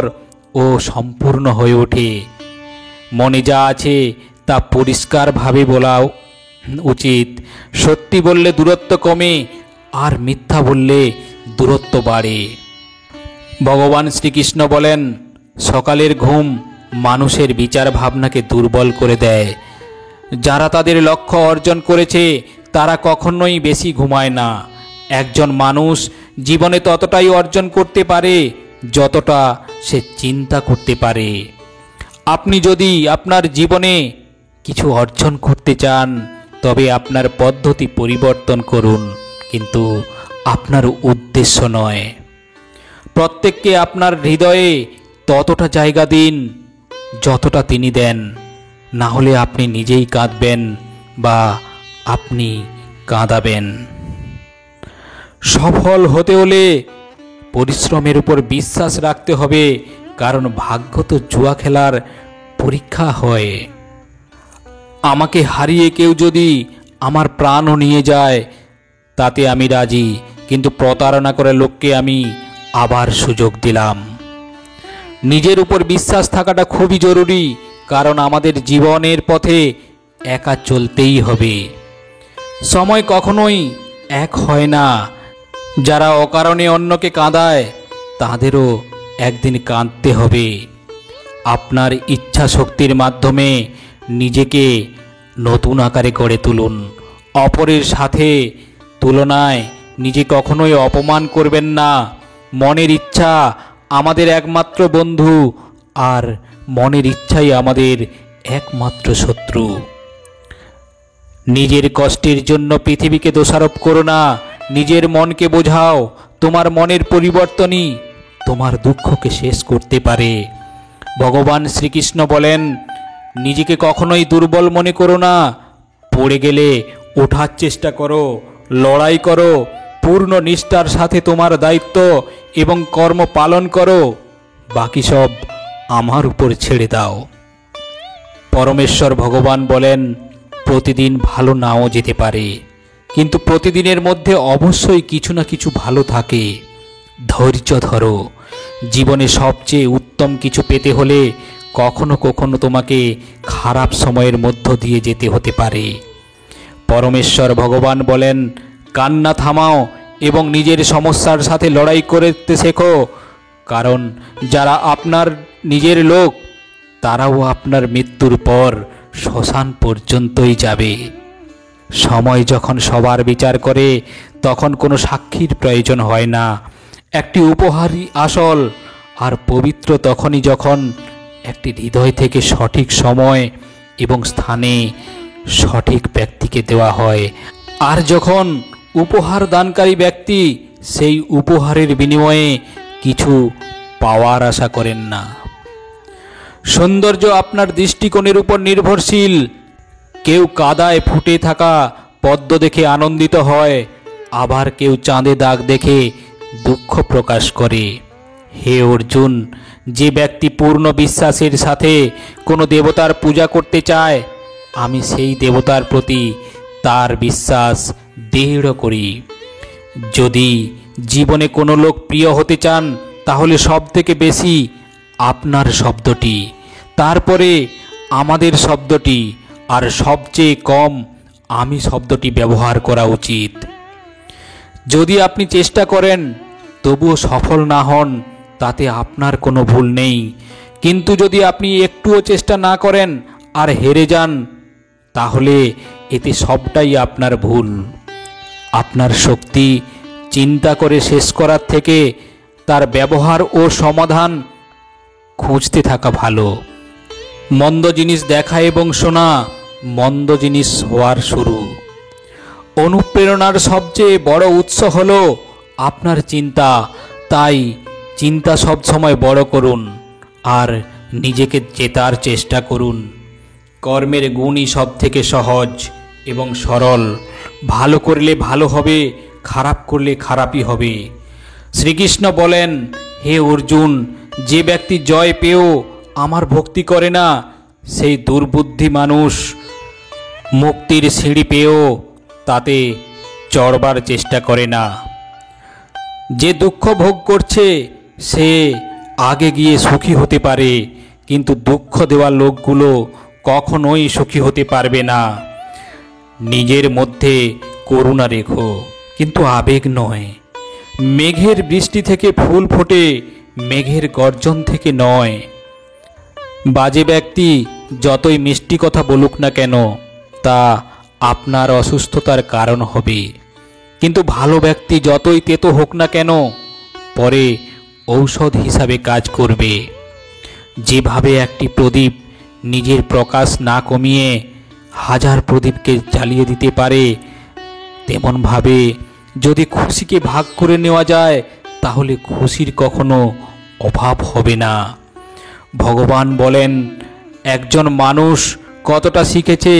ও সম্পূর্ণ হয়ে ওঠে। মনে যা আছে তা পরিষ্কারভাবে বলা উচিত। সত্যি বললে দূরত্ব কমে, আর মিথ্যা বললে দূরত্ব বাড়ে। ভগবান শ্রীকৃষ্ণ বলেন সকালের ঘুম মানুষের বিচার ভাবনাকে দুর্বল করে দেয়। যারা তাদের লক্ষ্য অর্জন করেছে তারা কখনোই বেশি ঘুমায় না। একজন মানুষ জীবনে ততটাই অর্জন করতে পারে যতটা সে চিন্তা করতে পারে। আপনি যদি আপনার জীবনে কিছু অর্জন করতে চান তবে আপনার পদ্ধতি পরিবর্তন করুন, কিন্তু আপনার উদ্দেশ্য নয়। প্রত্যেককে আপনার হৃদয়ে ততটা জায়গা দিন যতটা তিনি দেন, না হলে আপনি নিজেই কাঁদবেন বা আপনি কাঁদাবেন। সফল হতে হলে পরিশ্রমের উপর বিশ্বাস রাখতে হবে, কারণ ভাগ্য তো জুয়া খেলার পরীক্ষা হয়। আমাকে হারিয়ে কেউ যদি আমার প্রাণও নিয়ে যায় তাতে আমি রাজি, কিন্তু প্রতারণা করে লোককে আমি আবার সুযোগ দিলাম। নিজের উপর বিশ্বাস থাকাটা খুবই জরুরি, কারণ আমাদের জীবনের পথে একা চলতেই হবে। সময় কখনোই এক হয় না। যারা অকারণে অন্যকে কাঁদায় তাদেরও একদিন কাঁদতে হবে। আপনার ইচ্ছা শক্তির মাধ্যমে নিজেকে নতুন আকারে গড়ে তুলুন। অপরের সাথে তুলনায় নিজে কখনোই অপমান করবেন না। মনের ইচ্ছা আমাদের একমাত্র বন্ধু, আর মনের ইচ্ছাই আমাদের একমাত্র শত্রু। নিজের কষ্টের জন্য পৃথিবীকে দোষারোপ করো না, নিজের মনকে বোঝাও। তোমার মনের পরিবর্তনই তোমার দুঃখকে শেষ করতে পারে। ভগবান শ্রীকৃষ্ণ বলেন, নিজেকে কখনোই দুর্বল মনে করো না। পড়ে গেলে ওঠার চেষ্টা করো, লড়াই করো, পূর্ণ নিষ্ঠার সাথে তোমার দায়িত্ব এবং কর্ম পালন করো, বাকি সব আমার উপর ছেড়ে দাও। পরমেশ্বর ভগবান বলেন, প্রতিদিন ভালো নাও যেতে পারে, কিন্তু প্রতিদিনের মধ্যে অবশ্যই কিছু না কিছু ভালো থাকে। ধৈর্য ধরো। জীবনে সবচেয়ে উত্তম কিছু পেতে হলে কখনো কখনো তোমাকে খারাপ সময়ের মধ্য দিয়ে যেতে হতে পারে। পরমেশ্বর ভগবান বলেন, কান্না থামাও এবং নিজের সমস্যার সাথে লড়াই করতে শেখো, কারণ যারা আপনার নিজের লোক তারাও আপনার মৃত্যুর পর শ্মশান পর্যন্তই যাবে। সময় যখন সবার বিচার করে তখন কোনো সাক্ষীর প্রয়োজন হয় না। একটি উপহারই আসল আর পবিত্র তখনই যখন একটি হৃদয় থেকে সঠিক সময় এবং স্থানে সঠিক ব্যক্তিকে দেওয়া হয়, আর যখন উপহার দানকারী ব্যক্তি সেই উপহারের বিনিময়ে কিছু পাওয়ার আশা করেন না। সৌন্দর্য আপনার দৃষ্টিকোণের উপর নির্ভরশীল। কেউ কাদায় ফুটে থাকা পদ্ম দেখে আনন্দিত হয়, আবার কেউ চাঁদে দাগ দেখে দুঃখ প্রকাশ করে। হে অর্জুন, যে ব্যক্তি পূর্ণ বিশ্বাসের সাথে কোনো দেবতার পূজা করতে চায়, আমি সেই দেবতার প্রতি তার বিশ্বাস দৃঢ় করি। যদি জীবনে কোনো লোক প্রিয় হতে চান তাহলে সবথেকে বেশি আপনার শব্দটি, তারপরে আমাদের শব্দটি, আর সবচেয়ে কম আমি শব্দটি ব্যবহার করা উচিত। যদি আপনি চেষ্টা করেন তবুও সফল না হন, তাতে আপনার কোনো ভুল নেই। কিন্তু যদি আপনি একটুও চেষ্টা না করেন আর হেরে যান, তাহলে এতে সবটাই আপনার ভুল। আপনার শক্তি চিন্তা করে শেষ করার থেকে তার ব্যবহার ও সমাধান খুঁজতে থাকা ভালো। মন্দ জিনিস দেখা এবং শোনা মন্দ জিনিস হওয়ার শুরু। অনুপ্রেরণার সবচেয়ে বড় উৎস হলো আপনার চিন্তা। তাই চিন্তা সব সময় বড় করুন আর নিজেকে জেতার চেষ্টা করুন। কর্মের গুণই সব থেকে সহজ এবং সরল। ভালো করলে ভালো হবে, খারাপ করলে খারাপই হবে। শ্রীকৃষ্ণ বলেন, হে অর্জুন, যে ব্যক্তি জয় পেয়েও আমার ভক্তি করে না, সেই দুর্বুদ্ধি মানুষ মুক্তির সিঁড়ি পেয়েও তাতে চড়বার চেষ্টা করে না। যে দুঃখ ভোগ করছে সে আগে গিয়ে সুখী হতে পারে, কিন্তু দুঃখ দেওয়া লোকগুলো কখনোই সুখী হতে পারবে না। নিজের মধ্যে করুণা রেখো, কিন্তু আবেগ নয়। মেঘের বৃষ্টি থেকে ফুল ফোটে, মেঘের গর্জন থেকে নয়। বাজে ব্যক্তি যতই মিষ্টি কথা বলুক না কেন, তা আপনার অসুস্থতার কারণ হবে, কিন্তু ভালো ব্যক্তি যতই তেতো হোক না কেন, পরে ঔষধ হিসাবে কাজ করবে। যেভাবে একটি প্রদীপ নিজের প্রকাশ না কমিয়ে হাজার প্রদীপকে জ্বালিয়ে দিতে পারে, তেমনভাবে যদি খুশিকে ভাগ করে নেওয়া যায় তাহলে খুশির কখনো অভাব হবে না। ভগবান বলেন, একজন মানুষ কতটা শিখেছে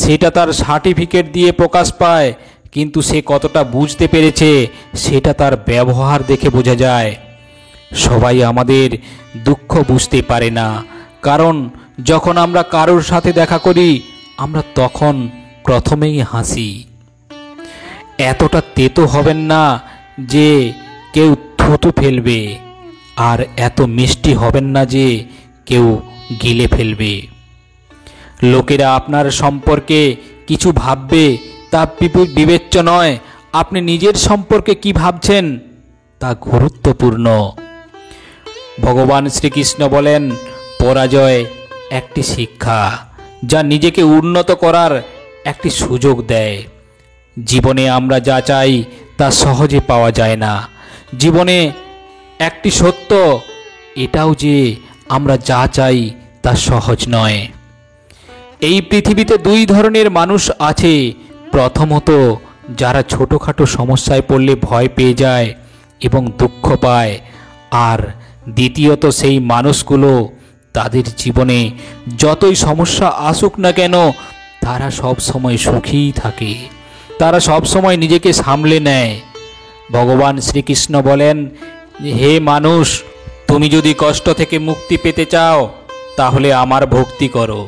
সেটা তার সার্টিফিকেট দিয়ে প্রকাশ পায়, কিন্তু সে কতটা বুঝতে পেরেছে সেটা তার ব্যবহার দেখে বোঝা যায়। সবাই আমাদের দুঃখ বুঝতে পারে না, কারণ যখন আমরা কারোর সাথে দেখা করি আমরা তখন প্রথমেই হাসি। এতটা তেতো হবেন না যে কেউ থুতু ফেলবে, আর এত মিষ্টি হবেন না যে কেউ গিলে ফেলবে। লোকেরা আপনার সম্পর্কে কিছু ভাববে তা বিবেচ্য নয়, আপনি নিজের সম্পর্কে কি ভাবছেন তা গুরুত্বপূর্ণ। ভগবান শ্রীকৃষ্ণ বলেন, পরাজয় একটি শিক্ষা, যা নিজেকে উন্নত করার একটি সুযোগ দেয়। জীবনে আমরা যা চাই তা সহজে পাওয়া যায় না। জীবনে একটি সত্য এটাও যে আমরা যা চাই তা সহজ নয়। এই পৃথিবীতে দুই ধরনের মানুষ আছে। প্রথমত, যারা ছোটোখাটো সমস্যায় পড়লে ভয় পেয়ে যায় এবং দুঃখ পায়, আর দ্বিতীয়ত সেই মানুষগুলো তাদের জীবনে যতই সমস্যা আসুক না কেন তারা সব সময় সুখীই থাকে, তারা সব সময় নিজেকে সামলে নেয়। ভগবান শ্রীকৃষ্ণ বলেন, হে মানুষ, তুমি যদি কষ্ট থেকে মুক্তি পেতে চাও তাহলে আমার ভক্তি করো।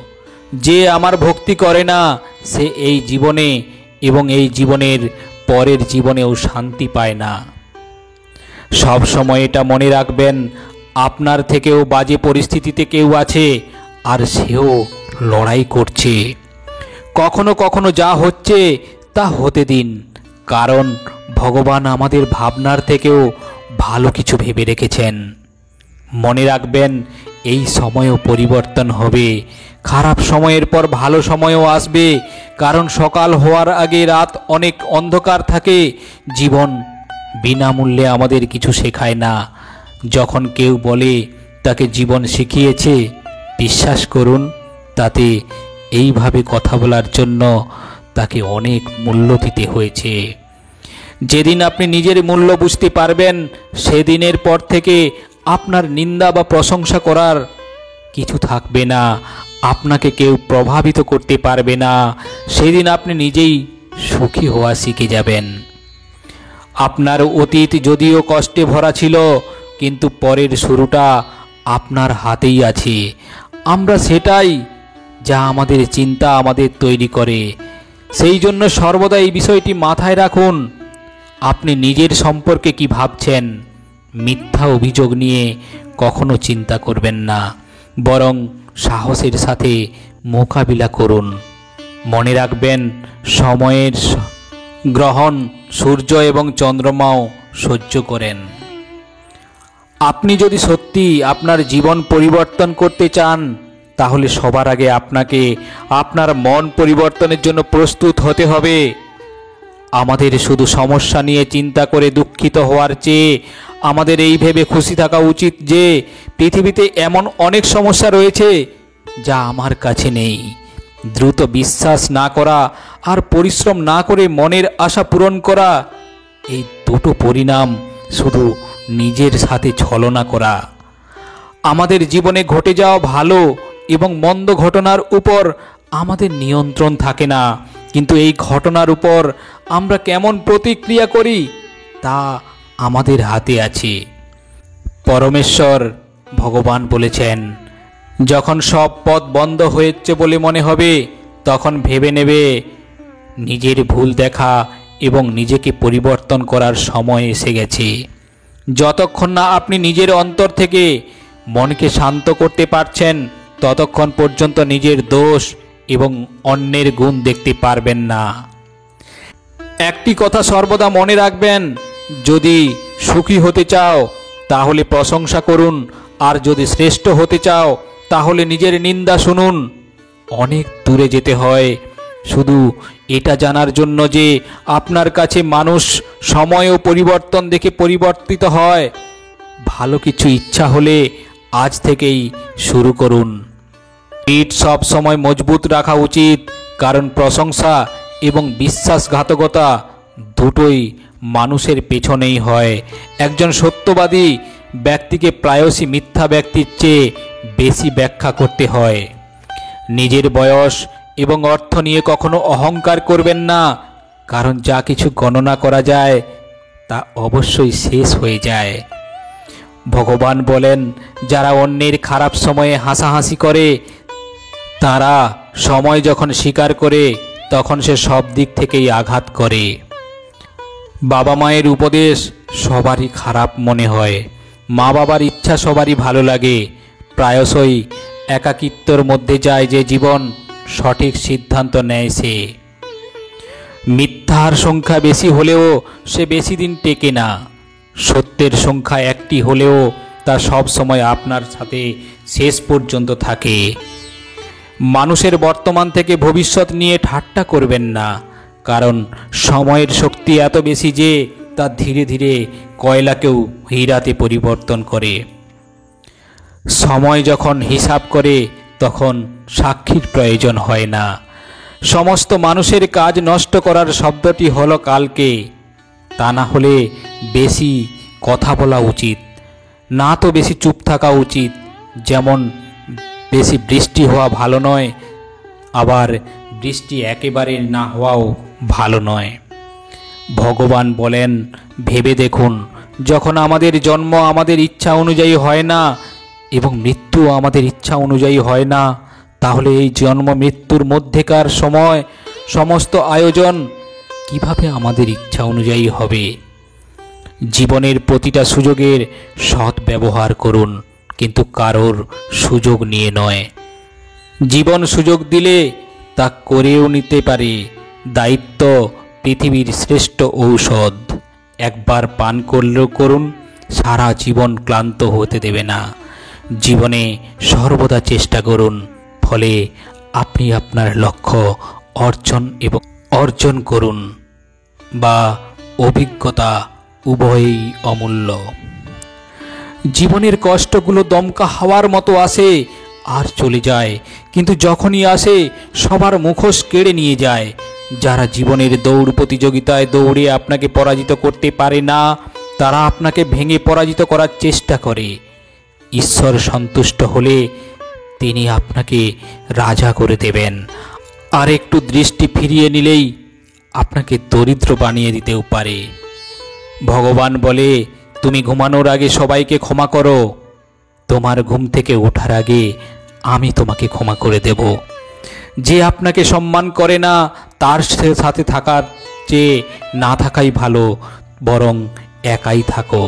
যে আমার ভক্তি করে না সে এই জীবনে এবং এই জীবনের পরের জীবনেও শান্তি পায় না। সব সময় এটা মনে রাখবেন, আপনার থেকেও বাজে পরিস্থিতিতে কেউ আছে আর সেও লড়াই করছে। কখনো কখনো যা হচ্ছে তা হতে দিন, কারণ ভগবান আমাদের ভাবনার থেকেও ভালো কিছু ভেবে রেখেছেন। মনে রাখবেন, এই সময়ও পরিবর্তন হবে, খারাপ সময়ের পর ভালো সময়ও আসবে, কারণ সকাল হওয়ার আগে রাত অনেক অন্ধকার থাকে। জীবন বিনামূল্যে আমাদের কিছু শেখায় না। যখন কেউ বলে তাকে জীবন শিখিয়েছে, বিশ্বাস করুন তাতে এইভাবে কথা বলার জন্য তাকে অনেক মূল্য দিতে হয়েছে। যেদিন আপনি নিজের মূল্য বুঝতে পারবেন, সেদিনের পর থেকে আপনার নিন্দা বা প্রশংসা করার কিছু থাকবে না, আপনাকে কেউ প্রভাবিত করতে পারবে না। সেদিন আপনি নিজেই সুখী হওয়া শিখে যাবেন। আপনার অতীত যদিও কষ্টে ভরা ছিল, কিন্তু পরের শুরুটা আপনার হাতেই আছে। আমরা সেটাই যা আমাদের চিন্তা আমাদের তৈরি করে। সেই জন্য সর্বদা এই বিষয়টি মাথায় রাখুন, আপনি নিজের সম্পর্কে কি ভাবছেন। মিথ্যা অভিযোগ নিয়ে কখনো চিন্তা করবেন না, বরং সাহসের সাথে মোকাবিলা করুন। মনে রাখবেন, সময়ের গ্রহণ সূর্য এবং চন্দ্রমাও সহ্য করেন। আপনি যদি সত্যি আপনার জীবন পরিবর্তন করতে চান, তাহলে সবার আগে আপনাকে আপনার মন পরিবর্তনের জন্য প্রস্তুত হতে হবে। আমাদের শুধু সমস্যা নিয়ে চিন্তা করে দুঃখিত হওয়ার চেয়ে আমাদের এই ভেবে খুশি থাকা উচিত যে পৃথিবীতে এমন অনেক সমস্যা রয়েছে যা আমার কাছে নেই। দ্রুত বিশ্বাস না করা আর পরিশ্রম না করে মনের আশা পূরণ করা, এই দুটো পরিণাম শুধু নিজের সাথে ছলনা করা। আমাদের জীবনে ঘটে যাওয়া ভালো এবং মন্দ ঘটনার উপর আমাদের নিয়ন্ত্রণ থাকে না, কিন্তু এই ঘটনার উপর আমরা কেমন প্রতিক্রিয়া করি তা আমাদের হাতে আছে। পরমেশ্বর ভগবান বলেছেন, যখন সব পথ বন্ধ হয়েছে বলে মনে হবে, তখন ভেবে নেবে নিজের ভুল দেখা এবং নিজেকে পরিবর্তন করার সময় এসে গেছে। যতক্ষণ না আপনি নিজের অন্তর থেকে মনকে শান্ত করতে পারছেন, ততক্ষণ পর্যন্ত নিজের দোষ এবং অন্যের গুণ দেখতে পারবেন না। একটি কথা সর্বদা মনে রাখবেন, যদি সুখী হতে চাও তাহলে প্রশংসা করুন, আর যদি শ্রেষ্ঠ হতে চাও তাহলে নিজের নিন্দা শুনুন। অনেক দূরে যেতে হয় শুধু এটা জানার জন্য যে আপনার কাছে মানুষ সময় ও পরিবর্তন দেখে পরিবর্তিত হয়। ভালো কিছু ইচ্ছা হলে আজ থেকেই শুরু করুন। পিঠ সব সময় মজবুত রাখা উচিত, কারণ প্রশংসা এবং বিশ্বাসঘাতকতা দুটোই মানুষের পেছনেই হয়। একজন সত্যবাদী ব্যক্তিকে প্রায়শই মিথ্যা ব্যক্তির চেয়ে বেশি ব্যাখ্যা করতে হয়। নিজের বয়স এবং অর্থ নিয়ে কখনো অহংকার করবেন না, কারণ যা কিছু গণনা করা যায় তা অবশ্যই শেষ হয়ে যায়। ভগবান বলেন, যারা অন্যের খারাপ সময়ে হাসাহাসি করে, তারা সময় যখন স্বীকার করে তখন সে সব দিক থেকেই আঘাত করে। বাবা মায়ের উপদেশ সবারই খারাপ মনে হয়, মা বাবার ইচ্ছা সবারই ভালো লাগে। প্রায়শই একাকিত্বর মধ্যে যায় যে জীবন সঠিক সিদ্ধান্ত নেয় সে। মিথ্যার সংখ্যা বেশি হলেও সে বেশি দিন টেকে না। সত্যের সংখ্যা একটি হলেও তা সব সময় আপনার সাথে শেষ পর্যন্ত থাকে। মানুষের বর্তমান থেকে ভবিষ্যৎ নিয়ে ঠাট্টা করবেন না, কারণ সময়ের শক্তি এত বেশি যে তা ধীরে ধীরে কয়লাকেও হীরাতে পরিবর্তন করে। সময় যখন হিসাব করে তখন সাক্ষীর প্রয়োজন হয় না। সমস্ত মানুষের কাজ নষ্ট করার শব্দটি হলো কালকে। তা না হলে বেশি কথা বলা উচিত না, তো বেশি চুপ থাকা উচিত। যেমন বেশি বৃষ্টি হওয়া ভালো নয়, আবার বৃষ্টি একেবারে না হওয়াও ভালো নয়। ভগবান বলেন, ভেবে দেখুন, যখন আমাদের জন্ম আমাদের ইচ্ছা অনুযায়ী হয় না এবং মৃত্যু আমাদের ইচ্ছা অনুযায়ী হয় না, তাহলে এই জন্ম মৃত্যুর মধ্যেকার সময় সমস্ত আয়োজন কিভাবে আমাদের ইচ্ছা অনুযায়ী হবে? জীবনের প্রতিটা সুযোগের সৎ ব্যবহার করুন, কিন্তু কারোর সুযোগ নিয়ে নয়। জীবন সুযোগ দিলে তা করেও নিতে পারে। দায়িত্ব পৃথিবীর শ্রেষ্ঠ ঔষধ। একবার পান করলেও করুন, সারা জীবন ক্লান্ত হতে দেবে না। জীবনে সর্বদা চেষ্টা করুন, ফলে আপনি আপনার লক্ষ্য অর্জন করুন, বা অভিজ্ঞতা উভয়ই অমূল্য। জীবনের কষ্টগুলো দমকা হাওয়ার মতো আসে আর চলে যায়, কিন্তু যখনই আসে সবার মুখোশ কেড়ে নিয়ে যায়। যারা জীবনের দৌড় প্রতিযোগিতায় দৌড়ে আপনাকে পরাজিত করতে পারে না, তারা আপনাকে ভেঙে পরাজিত করার চেষ্টা করে। ঈশ্বর সন্তুষ্ট হলে তিনি আপনাকে রাজা করে দেবেন, আর একটু দৃষ্টি ফিরিয়ে নিলেই আপনাকে দরিদ্র বানিয়ে দিতেও পারে। ভগবান বলে, তুমি ঘুমানোর আগে সবাইকে ক্ষমা করো, তোমার ঘুম থেকে ওঠার আগে আমি তোমাকে ক্ষমা করে দেব। যে আপনাকে সম্মান করে না, তার সাথে থাকার চেয়ে না থাকাই ভালো, বরং একাই থাকো।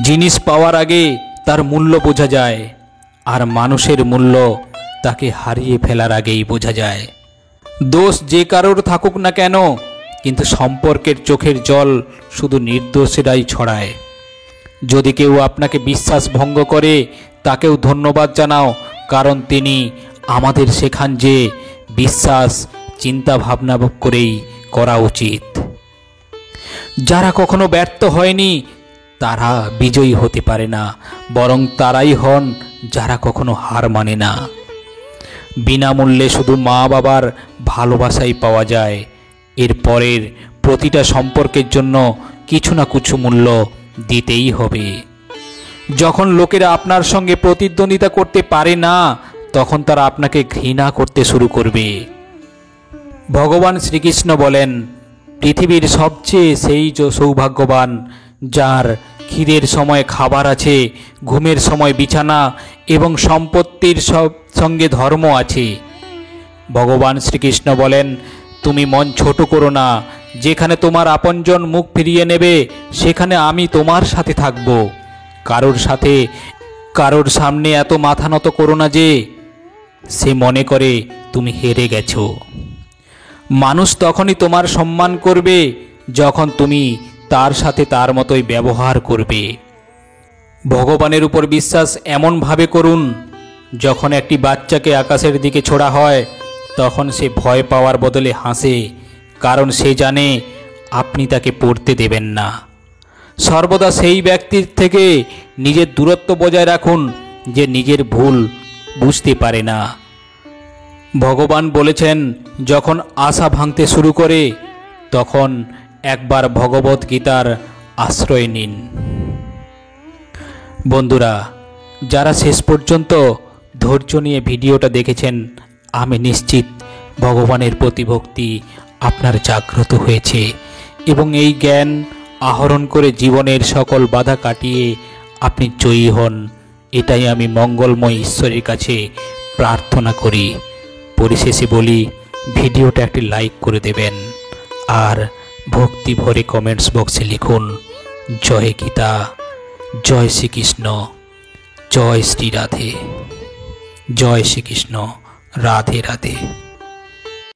জিনিস পাওয়ার আগে তার মূল্য বোঝা যায়, আর মানুষের মূল্য তাকে হারিয়ে ফেলার আগেই বোঝা যায়। দোষ যে কারোর থাকুক না কেন, কিন্তু সম্পর্কের চোখের জল শুধু নির্দোষেরাই ছড়ায়। যদি কেউ আপনাকে বিশ্বাস ভঙ্গ করে, তাকেও ধন্যবাদ জানাও, কারণ তিনি আমাদের শেখান যে বিশ্বাস চিন্তা ভাবনা করেই করা উচিত। যারা কখনো ব্যর্থ হয়নি তারা বিজয়ী হতে পারে না, বরং তারাই হন যারা কখনো হার মানে না। বিনামূল্যে শুধু মা বাবার ভালোবাসাই পাওয়া যায়। এর পরের প্রতিটা সম্পর্কের জন্য কিছু না কিছু মূল্য দিতেই হবে। যখন লোকেরা আপনার সঙ্গে প্রতিদ্বন্দ্বিতা করতে পারে না, তখন তারা আপনাকে ঘৃণা করতে শুরু করবে। ভগবান শ্রীকৃষ্ণ বলেন, পৃথিবীর সবচেয়ে সেই সৌভাগ্যবান যার খিদের সময় খাবার আছে, ঘুমের সময় বিছানা এবং সম্পত্তির সঙ্গে ধর্ম আছে। ভগবান শ্রীকৃষ্ণ বলেন, তুমি মন ছোট করো না। যেখানে তোমার আপনজন মুখ ফিরিয়ে নেবে, সেখানে আমি তোমার সাথে থাকব। কারোর সামনে এত মাথা নত করো না যে সে মনে করে তুমি হেরে গেছো। মানুষ তখনই তোমার সম্মান করবে যখন তুমি তার সাথে তার মতোই ব্যবহার করবে। ভগবানের উপর বিশ্বাস এমনভাবে করুন, যখন একটি বাচ্চাকে আকাশের দিকে ছোড়া হয় তখন সে ভয় পাওয়ার বদলে হাসে, কারণ সে জানে আপনি তাকে পড়তে দেবেন না। সর্বদা সেই ব্যক্তির থেকে নিজের দূরত্ব বজায় রাখুন যে নিজের ভুল বুঝতে পারে না। ভগবান বলেছেন, যখন আশা ভাঙতে শুরু করে তখন একবার ভগবত গীতার আশ্রয় নিন। বন্ধুরা, যারা শেষ পর্যন্ত ধৈর্য নিয়ে ভিডিওটা দেখেছেন, আমি নিশ্চিত ভগবানের প্রতি ভক্তি আপনার জাগ্রত হয়েছে এবং এই জ্ঞান আহরণ করে জীবনের সকল বাধা কাটিয়ে আপনি জয়ী হন। এটাই আমি মঙ্গলময় ঈশ্বরের কাছে প্রার্থনা করি। পরিশেষে বলি, ভিডিওটা একটি লাইক করে দেবেন আর ভক্তি ভরে কমেন্টস বক্সে লিখুন, জয় গীতা, জয় শ্রীকৃষ্ণ, জয় শ্রী রাধে, জয় শ্রীকৃষ্ণ, রাধে রাধে।